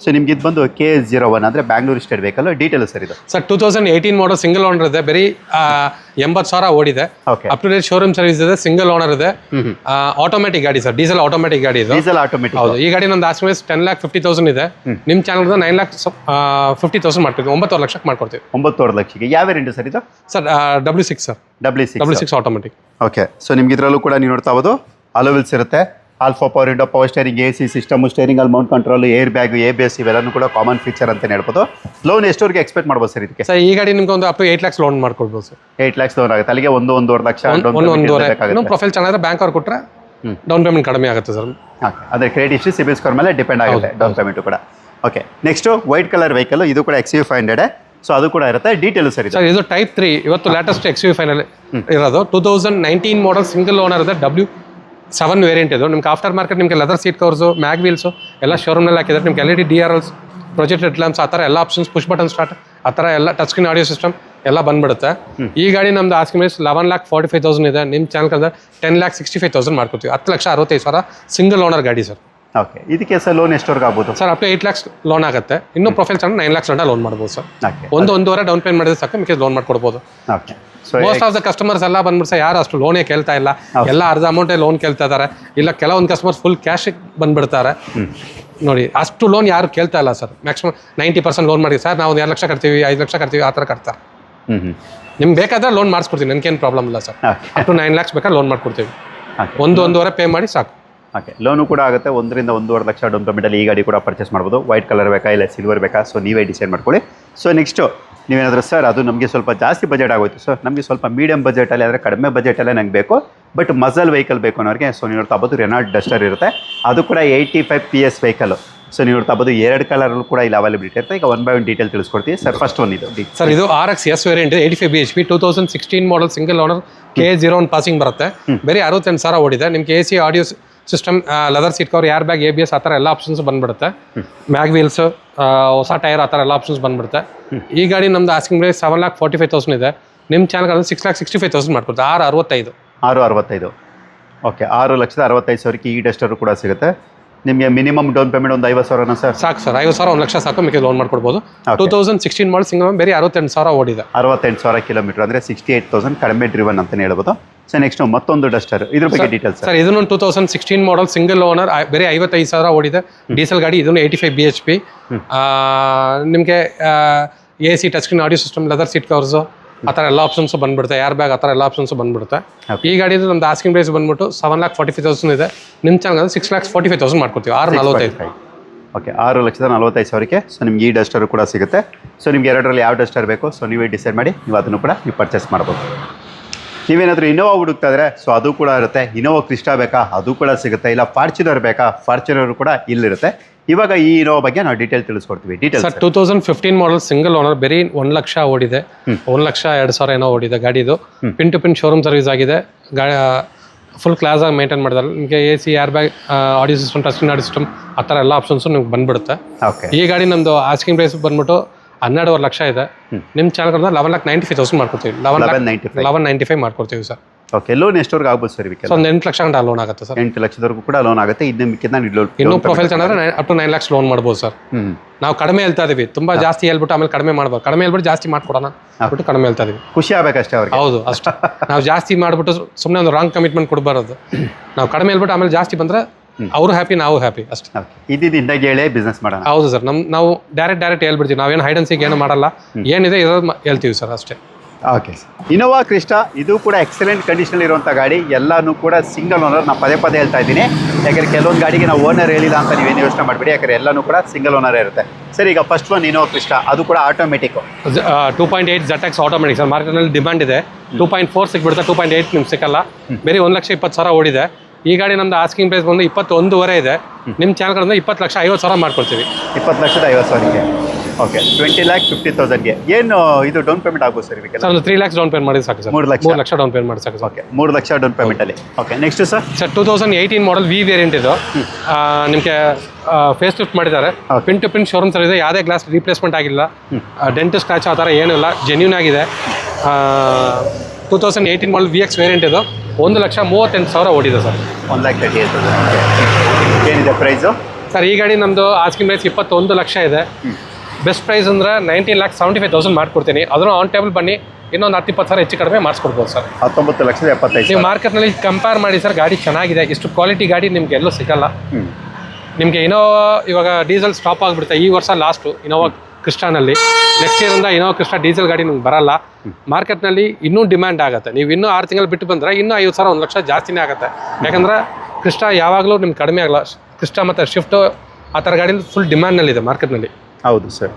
ಸೊ ನಿಮ್ಗೆ ಇದು ಬಂದು KS01 ಅಂದರೆ Bangalore state vehicle. Detail sir ಇದು? ಸರ್ 2018 ಮಾಡಲ್ ಸಿಂಗಲ್ ಓನರ್ ಇದೆ. ಬರೀ 80,000 ಓಡಿದೆ. Okay, up to date showroom service ಇದೆ. ಸಿಂಗಲ್ ಓನರ್ ಇದೆ. ಆಟೋಮೆಟಿಕ್ ಗಾಡಿ ಸರ್, ಡೀಸೆಲ್ ಆಟೋಮೆಟಿಕ್ ಗಾಡಿ ಇದು. Diesel automatic. ಹೌದು, ಈ ಗಾಡಿ ನಮ್ದು ಆಸ್ಕಿಂಗ್ 10,50,000 ಇದೆ. ನಿಮ್ಮ ಚಾನಲ್ 9,50,000 ಮಾಡ್ತೀವಿ. 9 ಲಕ್ಷಕ್ಕೆ ಮಾಡ್ಕೊಡ್ತೀವಿ. 9 ಲಕ್ಷಕ್ಕೆ. ಯಾವ ವೇರಿಯಂಟ್ ಸರ್ ಇದು? Sir W6 sir, W6 automatic. Okay, so ನಿಮ್ಗೆ ಇದರಲ್ಲೂ ಕೂಡ ನೀವು ನೋಡ್ತಾ ಇರ್ಬೋದು ಅಲೋವಿಲ್ಸ್ ಇರುತ್ತೆ. All four power window, power steering, AC system, steering ಅಲ್ಲಿ mount control, air bag, ABS ಇವೆಲ್ಲನೂ ಕೂಡ ಕಾಮನ್ ಫೀಚರ್ ಅಂತ ಹೇಳ್ಬೋದು. ಲೋನ್ ಎಷ್ಟವರೆಗೆ ಎಕ್ಸ್ಪೆಕ್ಟ್ ಮಾಡ್ಬೋದು ಸರ್ ಇದಕ್ಕೆ? ಸರ್ ಈ ಗಾಡಿ ನಿಮ್ಗೆ ಒಂದು ಅಪ್ ಟು 8 lakhs ಲೋನ್ ಮಾಡ್ಕೊಡ್ಬೋದು ಸರ್. 8 lakhs ಲೋನ್ ಆಗುತ್ತೆ. ಅಲ್ಲಿಗೆ 1.5 ಲಕ್ಷ ಪ್ರೊಫೈಲ್ ಚೆನ್ನಾಗಿದ್ರೆ ಬ್ಯಾಂಕ್ ಅವ್ರು ಕೊಟ್ಟರೆ ಡೌನ್ ಪೇಮೆಂಟ್ ಕಡಿಮೆ ಆಗುತ್ತೆ ಸರ್. ಓಕೆ, ಅಂದರೆ ಕ್ರೆಡಿಟ್ ಹಿಸ್ಟ್ರಿ, ಸಿಬಿಲ್ ಸ್ಕೋರ್ ಮೇಲೆ ಡಿಪೆಂಡ್ ಆಗುತ್ತೆ ಡೌನ್ ಪೇಮೆಂಟು ಕೂಡ. Okay, next white colour vehicle. ಇದು ಕೂಡ XUV 500. ಸೊ ಅದು ಕೂಡ ಇರುತ್ತೆ. ಡೀಟೇಲ್ ಸರ್ ಸರ್ ಇದು ಟೈಪ್ 3 ಇವತ್ತು ಲೇಟೆಸ್ಟ್ XUV ಫೈನಲ್ ಇರೋದು. 2019 ಮಾಡಲ್ ಸಿಂಗಲ್ ಓನರ್ ಇದೆ. W7 ವೇರಿಯಂಟ್ ಇದು. ನಿಮ್ಗೆ ಆಫ್ಟರ್ ಮಾರ್ಕೆಟ್ ನಿಮಗೆ ಲೆದರ್ ಸೀಟ್ ಕವರ್ಸು, ಮ್ಯಾಗ್ ವೀಲ್ಸು ಎಲ್ಲ ಶೋರೂಮ್ನಲ್ಲಿ ಹಾಕಿದ್ದಾರೆ. ನಿಮ್ಗೆ LED DRLs, ಪ್ರೊಜೆಕ್ಟೆಡ್ ಲ್ಯಾಂಪ್ಸ್ ಆ ಥರ ಎಲ್ಲ ಆಪ್ಷನ್ಸ್, ಪುಷ್ ಬಟನ್ ಸ್ಟಾರ್ಟ್ ಆ ಥರ ಎಲ್ಲ, ಟಚ್ ಸ್ಕ್ರೀನ್ ಆಡಿಯೋ ಸಿಸ್ಟಮ್ ಎಲ್ಲ ಬಂದ್ಬಿಡುತ್ತೆ. ಈ ಗಾಡಿ ನಮ್ದು ಆಸ್ಕಿಂಗ್ ಪ್ರೈಸ್ 11,45,000 ಇದೆ. ನಿಮ್ಮ ಚಾನಲ್ ಕಲ್ದ್ರೆ 10,65,000 ಮಾಡ್ಕೊತೀವಿ. 10,65,000 ಸಿಂಗಲ್ ಓನರ್ ಗಾಡಿ ಸರ್. ಓಕೆ, ಇದಕ್ಕೆ ಸರ್ ಲೋನ್ ಎಷ್ಟವರೆಗೆ ಆಗ್ಬೋದು? Sir up to 8 lakhs loan ಆಗುತ್ತೆ. ಇನ್ನೂ ಪ್ರೊಫೈಲ್ ಚೆನ್ನಾಗಿ 9 lakhs ಗಂಟ ಲೋನ್ ಮಾಡ್ಬೋದು ಸರ್. ಓಕೆ, 1.5 ಡೌನ್ ಪೇಮೆಂಟ್ ಮಾಡಿದ್ರೆ ಸಾಕು, ಮಿಕ್ಕಿ ಲೋನ್ ಮಾಡ್ಕೊಡ್ಬೋದು. Okay, so most of the customers ಎಲ್ಲ ಬಂದ್ಬಿಟ್ಟು ಸರ್ ಯಾರು ಅಷ್ಟು ಲೋನೇ ಕೇಳ್ತಾ ಇಲ್ಲ. ಎಲ್ಲ ಅರ್ಧ ಅಮೌಂಟೇ ಲೋನ್ ಕೇಳ್ತಾ ಇದ್ದಾರೆ. ಇಲ್ಲ ಕೆಲವೊಂದು ಕಸ್ಟಮರ್ಸ್ ಫುಲ್ ಕ್ಯಾಶ್ ಬಂದ್ಬಿಡ್ತಾರೆ. ನೋಡಿ, ಅಷ್ಟು ಲೋನ್ ಯಾರು ಕೇಳ್ತಾ ಇಲ್ಲ ಸರ್. ಮ್ಯಾಕ್ಸಿಮಮ್ 90% ಲೋನ್ ಮಾಡಿ ಸರ್, ನಾವು 2 ಲಕ್ಷ ಕಟ್ತೀವಿ, 5 ಲಕ್ಷ ಕಟ್ತೀವಿ, ಆ ಥರ ಕಟ್ತಾರೆ. ನಿಮ್ಗೆ ಬೇಕಾದ್ರೆ ಲೋನ್ ಮಾಡಿಸ್ಕೊಡ್ತೀವಿ, ನನಗೇನು ಪ್ರಾಬ್ಲಮ್ ಇಲ್ಲ ಸರ್. ಅಪ್ ಟು 9 lakhs ಬೇಕಾದ್ರೆ ಲೋನ್ ಮಾಡ್ಕೊಡ್ತೀವಿ. 1.5 ಪೇ ಮಾಡಿ ಸಾಕು. ಓಕೆ, ಲೋನು ಕೂಡ ಆಗುತ್ತೆ. 1.5 ಲಕ್ಷ ಡೌನ್ ಪೇಮೆಂಟಲ್ಲಿ ಈ ಗಾಡಿ ಕೂಡ ಪರ್ಚೇಸ್ ಮಾಡ್ಬೋದು. ವೈಟ್ ಕಲರ್ ಬೇಕಾ ಇಲ್ಲ ಸಿಲ್ವರ್ ಬೇಕಾ, ಸೊ ನೀವೇ ಡಿಸೈಡ್ ಮಾಡ್ಕೊಳ್ಳಿ. ಸೊ ನೆಕ್ಸ್ಟು ನೀವೇನಾದರೂ ಸರ್ ಅದು ನಮಗೆ ಸ್ವಲ್ಪ ಜಾಸ್ತಿ ಬಜೆಟ್ ಆಗೋಯ್ತು ಸರ್, ನಮಗೆ ಸ್ವಲ್ಪ ಮೀಡಿಯಂ ಬಜೆಟಲ್ಲಿ ಅಂದರೆ ಕಡಿಮೆ ಬಜೆಟಲ್ಲೇ ನಂಗೆ ಬೇಕು, ಬಟ್ ಮಸಲ್ ವೆಹಿಕಲ್ ಬೇಕು ಅನ್ನೋರಿಗೆ ಸೊ ನೀವು ನೋಡ್ತಾ ಇರ್ಬೋದು ರೆನಾಲ್ಟ್ ಡಸ್ಟರ್ ಇರುತ್ತೆ. ಅದು ಕೂಡ 85 PS ವೆಹಿಕಲ್. ಸೊ ನೀವು ನೋಡ್ತಾ ಇರ್ಬೋದು 2 ಕಲರ್ಲ್ಲೂ ಕೂಡ ಇಲ್ಲಿ ಅವೈಲಬಿಲಿಟಿ ಇರುತ್ತೆ. ಈಗ 1 by 1 ಡೀಟೇಲ್ ತಿಳಿಸ್ಕೊಡ್ತೀವಿ ಸರ್. ಫಸ್ಟ್ ಒನ್ ಇದು ಸರ್, ಇದು RX S variant 85 bhp 2016 model single owner KS01 passing ಬರುತ್ತೆ. ಬೇರೆ 68,000 ಓಡಿದೆ. ನಿಮ್ಗೆ AC audio system, leather seat cover, air bag, ABS ಆ ಥರ ಎಲ್ಲ ಆಪ್ಷನ್ಸ್ ಬಂದ್ಬಿಡುತ್ತೆ. ಮ್ಯಾಗ್ ವೀಲ್ಸ್, ಹೊಸ ಟೈರ್ ಆ ಥರ ಎಲ್ಲ ಆಪ್ಷನ್ಸ್ ಬಂದ್ಬಿಡುತ್ತೆ. ಈ ಗಾಡಿ ನಮ್ದು ಆಸ್ಕಿಂಗ್ ಪ್ರೈಸ್ 7,45,000 ಇದೆ. ನಿಮ್ಮ ಚಾನಲ್ 6,65,000 ಮಾಡ್ಕೊಡ್ತೀವಿ. 6,65,000. 6,65,000. ಓಕೆ, 6,65,000 ಈ ಡಸ್ಟರು ಕೂಡ ಸಿಗುತ್ತೆ. ನಿಮಗೆ ಮಿನಿಮಮ್ ಡೌನ್ ಪೇಮೆಂಟ್ ಒಂದು 50,000 ಸರ್? ಸಾಕು ಸರ್, 50,000 1 ಲಕ್ಷ ಸಾಕು, ಮಿಕ್ಕಿ ಲೋನ್ ಮಾಡ್ಕೊಡ್ಬೋದು. 2016 ಮಾಡಲ್ ಸಿಂಗಲ್ ಬೇರೆ 68,000 ಓಡಿದೆ. 68,000 ಕಿಲೋಮೀಟರ್ ಅಂದರೆ 68,000 ಕಡಿಮೆ ಡ್ರಿವನ್ ಅಂತಲೇ ಹೇಳ್ಬೋದು. ಸೊ ನೆಕ್ಸ್ಟ್ ಮತ್ತೊಂದು ಡಸ್ಟರ್, ಇದ್ರ ಬಗ್ಗೆ ಡೀಟೇಲ್ಸ್ ಸರ್. ಇದನ್ನು 2016 ಮಾಡಲ್ ಸಿಂಗಲ್ ಓನರ್, ಬೇರೆ 55,000 ಓಡಿದೆ. ಡೀಸೆಲ್ ಗಾಡಿ, ಇದನ್ನು 85 BHP. ನಿಮಗೆ AC touch screen audio system, leather seat covers, ಆ ಥರ ಎಲ್ಲ ಆಪ್ಷನ್ಸ್ ಬಂದ್ಬಿಡುತ್ತೆ. ಏರ್ ಬ್ಯಾಗ್ ಆ ಥರ ಎಲ್ಲ ಆಪ್ಷನ್ಸ್ ಬಂದ್ಬಿಡುತ್ತೆ. ಈ ಗಾಡಿದು ನಮ್ದು ಆಸ್ಕಿಂಗ್ ಪ್ರೈಸ್ ಬಂದ್ಬಿಟ್ಟು 7,45,000 ಇದೆ. ನಿಮ್ಮ ಚಾನಲ್ 6,45,000 ಮಾಡ್ಕೊಡ್ತೀವಿ. 6,45,000. ಓಕೆ, 6,45,000ಕ್ಕೆ ಸೊ ನಿಮ್ಗೆ ಈ ಡಸ್ಟರ್ ಕೂಡ ಸಿಗುತ್ತೆ. ಸೊ ನಿಮ್ಗೆ ಎರಡರಲ್ಲಿ ಯಾವ ಡಸ್ಟರ್ ಬೇಕು ಸೊ ನೀವೇ ಡಿಸೈಡ್ ಮಾಡಿ ನೀವು ಅದನ್ನು ಕೂಡ ನೀವು ಪರ್ಚೇಸ್ ಮಾಡ್ಬೋದು. ನೀವೇನಾದರೂ ಇನೋವಾ ಹುಡುಕ್ತಾ ಇದ್ರೆ ಸೊ ಅದು ಕೂಡ ಇರುತ್ತೆ. ಇನೋವಾ ಕ್ರಿಸ್ಟಾ ಬೇಕಾ ಅದು ಕೂಡ ಸಿಗುತ್ತೆ. ಇಲ್ಲ ಫಾರ್ಚುನರ್ ಬೇಕಾ ಫಾರ್ಚುನರ್ ಕೂಡ ಇಲ್ಲಿರುತ್ತೆ. ಇವಾಗ ಈ ಇನೋವಾ ಬಗ್ಗೆ ನಾವು ಡೀಟೇಲ್ ತಿಳಿಸ್ಕೊಡ್ತೀವಿ. Details sir 2015 model single owner, ಬರೀ 1 ಲಕ್ಷ ಓಡಿದೆ. 1,02,000 ಏನೋ ಓಡಿದೆ ಗಾಡಿದು. Pin to pin showroom service ಆಗಿದೆ. ಫುಲ್ ಕ್ಲಾಸ್ ಆಗಿ ಮೇಂಟೈನ್ ಮಾಡಿದ್ದಾರೆ. ನಿಮಗೆ AC, air bag, audio system, touch screen audio system ಆ ಥರ ಎಲ್ಲ ಆಪ್ಷನ್ಸು ನಿಮ್ಗೆ ಬಂದ್ಬಿಡುತ್ತೆ. ಓಕೆ, ಈ ಗಾಡಿ ನಮ್ಮದು ಆಸ್ಕಿಂಗ್ ಪ್ರೈಸ್ ಬಂದ್ಬಿಟ್ಟು 12.5 ಲಕ್ಷ ಇದೆ. ನಿಮ್ಮ ಚಾನಲ್ 11,95,000 ಮಾಡ್ಕೊಡ್ತೀವಿ. 11,95 ಮಾಡ್ಕೊಡ್ತೀವಿ ಸರ್. ಓಕೆ, ಲೋನ್ ಎಷ್ಟವರೆಗೂ ಆಗ್ಬೋದು ಸರ್? ಸೊ ಒಂದು 8 ಲಕ್ಷ ಗಂಟೆ ಲೋನ್ ಆಗುತ್ತೆ ಸರ್. 8 ಲಕ್ಷದವರೆಗೂ ಕೂಡ ಲೋನ್ ಆಗುತ್ತೆ. ಇನ್ನು ಮಿಕ್ಕಿದ ಇನ್ನೂ ಪ್ರೊಫೈಲ್ ಚೆನ್ನಾದ್ರೆ ಅಪ್ ಟು 9 lakhs ಲೋನ್ ಮಾಡ್ಬೋದು ಸರ್. ನಾವು ಕಡಿಮೆ ಹೇಳ್ತಾ ಇದೀವಿ, ತುಂಬಾ ಜಾಸ್ತಿ ಹೇಳ್ಬಿಟ್ಟು ಆಮೇಲೆ ಕಡಿಮೆ ಮಾಡ್ಬೋದು. ಕಡಿಮೆ ಹೇಳ್ಬಿಟ್ಟು ಜಾಸ್ತಿ ಮಾಡ್ಕೊಡೋಣ ಬಿಟ್ಟು ಕಡಿಮೆ ಹೇಳ್ತಾ ಇದೀವಿ. ಖುಷಿ ಆಗ್ಬೇಕಷ್ಟೇ ಅವ್ರಿಗೆ. ಹೌದು, ಅಷ್ಟೇ. ನಾವು ಜಾಸ್ತಿ ಮಾಡ್ಬಿಟ್ಟು ಸುಮ್ಮನೆ ಒಂದು ರಾಂಗ್ ಕಮಿಟ್ಮೆಂಟ್ ಕೊಡಬಾರದು. ನಾವು ಕಡಿಮೆ ಹೇಳ್ಬಿಟ್ಟು ಆಮೇಲೆ ಜಾಸ್ತಿ ಬಂದ್ರೆ ಅವರು ಹ್ಯಾಪಿ, ನಾವು ಹ್ಯಾಪಿ ಅಷ್ಟೇ. ಇದ್ದಿದ್ದ ಹೇಳಿ ಬಿಸ್ನೆಸ್ ಮಾಡೋಣ. ಹೌದು ಸರ್, ನಾವು ಡೈರೆಕ್ಟ್ ಹೇಳ್ಬಿಡ್ತೀವಿ. ನಾವೇನು ಹೈಡ್ ಅಂಡ್ ಸೀಕ್ ಏನು ಮಾಡಲ್ಲ. ಏನಿದೆ ಇರೋದು ಹೇಳ್ತೀವಿ ಸರ್ ಅಷ್ಟೇ. ಓಕೆ, ಇನೋವಾ ಕ್ರಿಸ್ಟಾ ಇದು ಕೂಡ ಎಕ್ಸಲೆಂಟ್ ಕಂಡೀಷನ್ ಇರುವಂಥ ಗಾಡಿ. ಎಲ್ಲನೂ ಕೂಡ ಸಿಂಗಲ್ ಓನರ್. ನಾನು ಪದೇ ಹೇಳ್ತಾ ಇದ್ದೀನಿ, ಯಾಕಂದರೆ ಕೆಲವೊಂದು ಗಾಡಿಗೆ ನಾವು ಓನರ್ ಹೇಳಿಲ್ಲ ಅಂತ ನೀವೇನು ಯೋಚನೆ ಮಾಡಬೇಡಿ. ಯಾಕಂದರೆ ಎಲ್ಲನೂ ಕೂಡ ಸಿಂಗಲ್ ಓನರೇ ಇರುತ್ತೆ. ಸರ್, ಈಗ ಫಸ್ಟ್ ಒನ್ ಇನೋವಾ ಕ್ರಿಸ್ಟಾ, ಅದು ಕೂಡ ಆಟೋಮೆಟಿಕ್ 2.8 ZX ಆಟೋಮೆಟಿಕ್ ಸರ್. ಮಾರ್ಕೆಟ್ನಲ್ಲಿ ಡಿಮ್ಯಾಂಡ್ ಇದೆ. 2.4 ಸಿಕ್ಬಿಡುತ್ತೆ, 2.8 ನಿಮ್ಗೆ ಸಿಕ್ಕಲ್ಲ. ಬೇರೆ 1,20,000 ಓಡಿದೆ. ಈ ಗಾಡಿ ನಮ್ದು ಆಸ್ಕಿಂಗ್ ಪ್ರೈಸ್ ಬಂದು 21.5 ಇದೆ. ನಿಮ್ಮ ಚಾನಲ್ಗಳಿಂದ 20,50,000 ಮಾಡ್ಕೊಡ್ತೀವಿ. 20,50,000ಗೆ. ಓಕೆ, 20,50,000ಗೆ ಏನು ಇದು ಡೌನ್ ಪೇಮೆಂಟ್ ಆಗ್ಬೋದು ಸರ್? ಇದಕ್ಕೆ ಸರ್ 3 lakhs ಡೌನ್ ಪೇಮೆಂಟ್ ಮಾಡಿ ಸಾಕು ಸರ್. 3 ಲಕ್ಷ ಡೌನ್ ಪೇಮೆಂಟ್ ಮಾಡಿ ಸಾಕು ಸರ್. ಓಕೆ, 3 ಲಕ್ಷ ಡೌನ್ ಪೇಮೆಂಟಲ್ಲಿ. Okay, next sir. 2018 model V variant ಇದು. ನಿಮಗೆ ಫೇಸ್ ಲಿಫ್ಟ್ ಮಾಡಿದ್ದಾರೆ. Pin to pin showroom sir ಇದೆ. ಯಾವುದೇ ಗ್ಲಾಸ್ ರೀಪ್ಲೇಸ್ಮೆಂಟ್ ಆಗಿಲ್ಲ. ಡೆಂಟ್ ಸ್ಕ್ರಾಚ್ ಆ ಥರ ಏನಿಲ್ಲ, ಜೆನ್ಯೂನ್ ಆಗಿದೆ. 2018 ಮಾಡಲ್ VX ವೇರಿಯಂಟ್ ಇದು. 1,38,000 ಓಡಿದೆ ಸರ್. 1,38,000 ಏನಿದೆ ಪ್ರೈಸು ಸರ್? ಈ ಗಾಡಿ ನಮ್ಮದು ಆಸ್ಕಿಂಗ್ ಪ್ರೈಸ್ 21 ಲಕ್ಷ ಇದೆ. ಬೆಸ್ಟ್ ಪ್ರೈಸ್ ಅಂದರೆ 19,75,000 ಮಾಡ್ಕೊಡ್ತೀನಿ. ಅದನ್ನು ಆನ್ ಟೇಬಲ್ ಬನ್ನಿ, ಇನ್ನೊಂದು 10-20,000 ಹೆಚ್ಚು ಕಡಿಮೆ ಮಾಡಿಸ್ಕೊಡ್ಬೋದು ಸರ್. 19,75,000 ನೀವು ಮಾರ್ಕೆಟ್ನಲ್ಲಿ ಕಂಪೇರ್ ಮಾಡಿ ಸರ್. ಗಾಡಿ ಚೆನ್ನಾಗಿದೆ. ಇಷ್ಟು ಕ್ವಾಲಿಟಿ ಗಾಡಿ ನಿಮ್ಗೆ ಎಲ್ಲೂ ಸಿಗಲ್ಲ. ನಿಮಗೆ ಇನೋವಾ ಇವಾಗ ಡೀಸೆಲ್ ಸ್ಟಾಪ್ ಆಗಿಬಿಡುತ್ತೆ. ಈ ವರ್ಷ ಲಾಸ್ಟು ಇನೋವಾ ಕ್ರಿಸ್ಟಾನಲ್ಲಿ. ನೆಕ್ಸ್ಟ್ ಇಯರಿಂದ ಇನೋವಾ ಕ್ರಿಸ್ಟಾ ಡೀಸೆಲ್ ಗಾಡಿ ನಿಮ್ಗೆ ಬರಲ್ಲ. ಮಾರ್ಕೆಟ್ನಲ್ಲಿ ಇನ್ನೂ ಡಿಮ್ಯಾಂಡ್ ಆಗುತ್ತೆ. ನೀವು ಇನ್ನೂ 6 ತಿಂಗಳು ಬಿಟ್ಟು ಬಂದರೆ ಇನ್ನೂ 50,000 1 ಲಕ್ಷ ಜಾಸ್ತಿನೇ ಆಗುತ್ತೆ. ಯಾಕಂದರೆ ಕ್ರಿಸ್ಟಾ ಯಾವಾಗಲೂ ನಿಮ್ಗೆ ಕಡಿಮೆ ಆಗಲ್ಲ. ಕ್ರಿಸ್ಟಾ ಮತ್ತು ಶಿಫ್ಟು ಆ ಥರ ಗಾಡಿ ಫುಲ್ ಡಿಮ್ಯಾಂಡ್ನಲ್ಲಿದೆ ಮಾರ್ಕೆಟ್ನಲ್ಲಿ. ಹೌದು ಸರ್.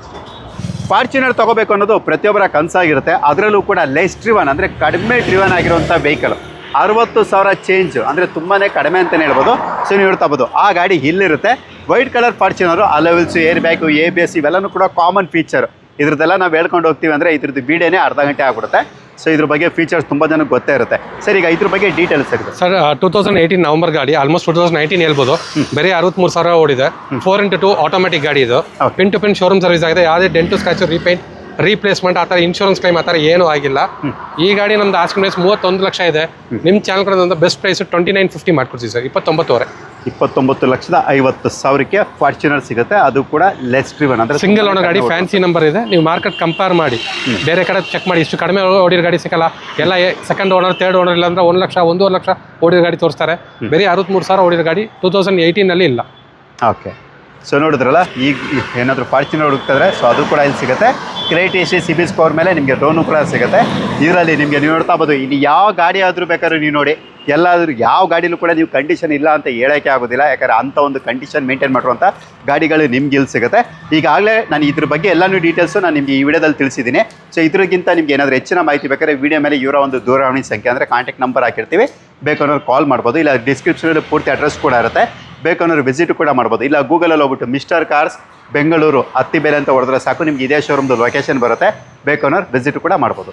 ಫಾರ್ಚುನರ್ ತೊಗೋಬೇಕು ಅನ್ನೋದು ಪ್ರತಿಯೊಬ್ಬರ ಕನಸಾಗಿರುತ್ತೆ. ಅದರಲ್ಲೂ ಕೂಡ ಲೆಸ್ ಡ್ರಿವನ್ ಅಂದರೆ ಕಡಿಮೆ ಡ್ರಿವನ್ ಆಗಿರುವಂಥ ವೆಹಿಕಲ್. 60,000 ಚೇಂಜ್ ಅಂದರೆ ತುಂಬಾ ಕಡಿಮೆ ಅಂತಲೇ ಹೇಳ್ಬೋದು. ಸೊ ನೀವು ಹೇಳ್ತಾ ಬೋದು ಆ ಗಾಡಿ ಇಲ್ಲಿರುತ್ತೆ. White colour Fortuner, alloy wheels, air bag, ABS ಇವೆಲ್ಲನೂ ಕೂಡ ಕಾಮನ್ ಫೀಚರ್. ಇದ್ರದ್ದೆಲ್ಲ ನಾವು ಹೇಳ್ಕೊಂಡು ಹೋಗ್ತೀವಿ ಅಂದರೆ ಇದ್ರದ್ದು ವಿಡಿಯೋನೇ ಅರ್ಧ ಗಂಟೆ ಆಗ್ಬಿಡುತ್ತೆ. ಸೊ ಇದ್ರ ಬಗ್ಗೆ ಫೀಚರ್ಸ್ ತುಂಬ ಜನಕ್ಕೆ ಗೊತ್ತೇ ಇರುತ್ತೆ. ಸರ್, ಈಗ ಇದ್ರ ಬಗ್ಗೆ ಡೀಟೇಲ್ಸ್ ಸಿಗುತ್ತೆ ಸರ್. 2018 ನವಂಬರ್ ಗಾಡಿ, ಆಲ್ಮೋಸ್ಟ್ 2019 ಹೇಳ್ಬೋದು. ಬರೀ 63,000 ಓಡಿದೆ. 4x2 ಆಟೋಮೆಟಿಕ್ ಗಾಡಿ ಇದು. Pin to pin showroom service ಆಗಿದೆ. ಯಾವುದೇ ಡೆಂಟು ಸ್ಕ್ರಾಚ್, ರೀಪೇಂಟ್, ರೀಪ್ಲೇಸ್ಮೆಂಟ್ ಆ ಥರ ಇನ್ಶೂರೆನ್ಸ್ ಕ್ಲೈಮ್ ಆ ಥರ ಏನೂ ಆಗಿಲ್ಲ. ಈ ಗಾಡಿ ನಮ್ದು ಆಸ್ಕಿಂಗ್ ಪ್ರೈಸ್ 31 ಲಕ್ಷ ಇದೆ. ನಿಮ್ಮ ಚಾನಲ್ ಕಡೆಯಿಂದ ಬೆಸ್ಟ್ ಪ್ರೈಸ್ 29,50 ಮಾಡ್ಕೊಡ್ತೀವಿ ಸರ್. 29,50,000ಕ್ಕೆ ಫಾರ್ಚುನರ್ ಸಿಗುತ್ತೆ. ಅದು ಕೂಡ ಲೆಸ್ ಡ್ರಿವನ್ ಅಂದರೆ ಸಿಂಗಲ್ ಓನರ್ ಗಾಡಿ, ಫ್ಯಾನ್ಸಿ ನಂಬರ್ ಇದೆ. ನೀವು ಮಾರ್ಕೆಟ್ ಕಂಪೇರ್ ಮಾಡಿ ಬೇರೆ ಕಡೆ ಚೆಕ್ ಮಾಡಿ. ಇಷ್ಟು ಕಡಿಮೆ ಓಡಿರೋ ಗಾಡಿ ಸಿಕ್ಕಲ್ಲ. ಎಲ್ಲ ಸೆಕೆಂಡ್ ಓನರ್, ಥರ್ಡ್ ಓನರ್ ಇಲ್ಲ ಅಂದ್ರೆ 1 ಲಕ್ಷ 1.5 ಲಕ್ಷ ಓಡಿರೋ ಗಾಡಿ ತೋರಿಸ್ತಾರೆ. ಬೇರೆ 63,000 ಓಡಿರೋ ಗಾಡಿ 2018ನಲ್ಲಿ ಇಲ್ಲ. ಓಕೆ, ಸೊ ನೋಡಿದ್ರಲ್ಲ, ಈಗ ಏನಾದರೂ ಫಾರ್ಚುನರ್ ಹುಡುಕ್ತಿದ್ರೆ ಸೊ ಅದು ಕೂಡ ಇಲ್ಲಿ ಸಿಗುತ್ತೆ. ಕ್ರೆಡಿಟ್ ಹಿಸ್ಟ್ರಿ, ಸಿಬಿಲ್ ಸ್ಕೋರ್ ಮೇಲೆ ನಿಮಗೆ ಲೋನು ಕೂಡ ಸಿಗುತ್ತೆ. ಇದರಲ್ಲಿ ನಿಮಗೆ ನೀವು ನೋಡ್ತಾ ಬೋದು, ಇಲ್ಲಿ ಯಾವ ಗಾಡಿ ಆದರೂ ಬೇಕಾದ್ರೂ ನೀವು ನೋಡಿ, ಎಲ್ಲಾದರೂ ಯಾವ ಗಾಡಿಲೂ ಕೂಡ ನೀವು ಕಂಡೀಷನ್ ಇಲ್ಲ ಅಂತ ಹೇಳೋಕ್ಕೆ ಆಗೋದಿಲ್ಲ. ಯಾಕಂದರೆ ಅಂಥ ಒಂದು ಕಂಡೀಷನ್ ಮೇಂಟೈನ್ ಮಾಡಿರುವಂಥ ಗಾಡಿಗಳು ನಿಮ್ಗೆ ಇಲ್ಲಿ ಸಿಗುತ್ತೆ. ಈಗಾಗಲೇ ನಾನು ಇದ್ರ ಬಗ್ಗೆ ಎಲ್ಲನೂ ಡೀಟೇಲ್ಸು ನಾನು ನಿಮಗೆ ಈ ವಿಡಿಯೋದಲ್ಲಿ ತಿಳಿಸಿದ್ದೀನಿ. ಸೊ ಇದ್ರಿಗಿಂತ ನಿಮ್ಗೆ ಏನಾದರೂ ಹೆಚ್ಚಿನ ಮಾಹಿತಿ ಬೇಕಾದ್ರೆ ವಿಡಿಯೋ ಮೇಲೆ ಇವರ ಒಂದು ದೂರವಾಣಿ ಸಂಖ್ಯೆ ಅಂದರೆ ಕಾಂಟ್ಯಾಕ್ಟ್ ನಂಬರ್ ಹಾಕಿರ್ತೀವಿ. ಬೇಕನ್ನೋರು ಕಾಲ್ ಮಾಡ್ಬೋದು. ಇಲ್ಲ ಡಿಸ್ಕ್ರಿಪ್ಷನಲ್ಲಿ ಪೂರ್ತಿ ಅಡ್ರೆಸ್ ಕೂಡ ಇರುತ್ತೆ. ಬೇಕನ್ನೋರು ವಿಸಿಟ್ ಕೂಡ ಮಾಡ್ಬೋದು. ಇಲ್ಲ ಗೂಗಲಲ್ಲಿ ಹೋಗ್ಬಿಟ್ಟು ಮಿಸ್ಟರ್ ಕಾರ್ಸ್ ಬೆಂಗಳೂರು ಅತ್ತಿಬೇಲೆ ಅಂತ ಹೊಡೆದ್ರೆ ಸಾಕು, ನಿಮ್ಗೆ ಇದೇ ಶೋರೂಮ್ದು ಲೊಕೇಶನ್ ಬರುತ್ತೆ. ಬೇಕನ್ನೋರು ವಿಸಿಟ್ ಕೂಡ ಮಾಡ್ಬೋದು.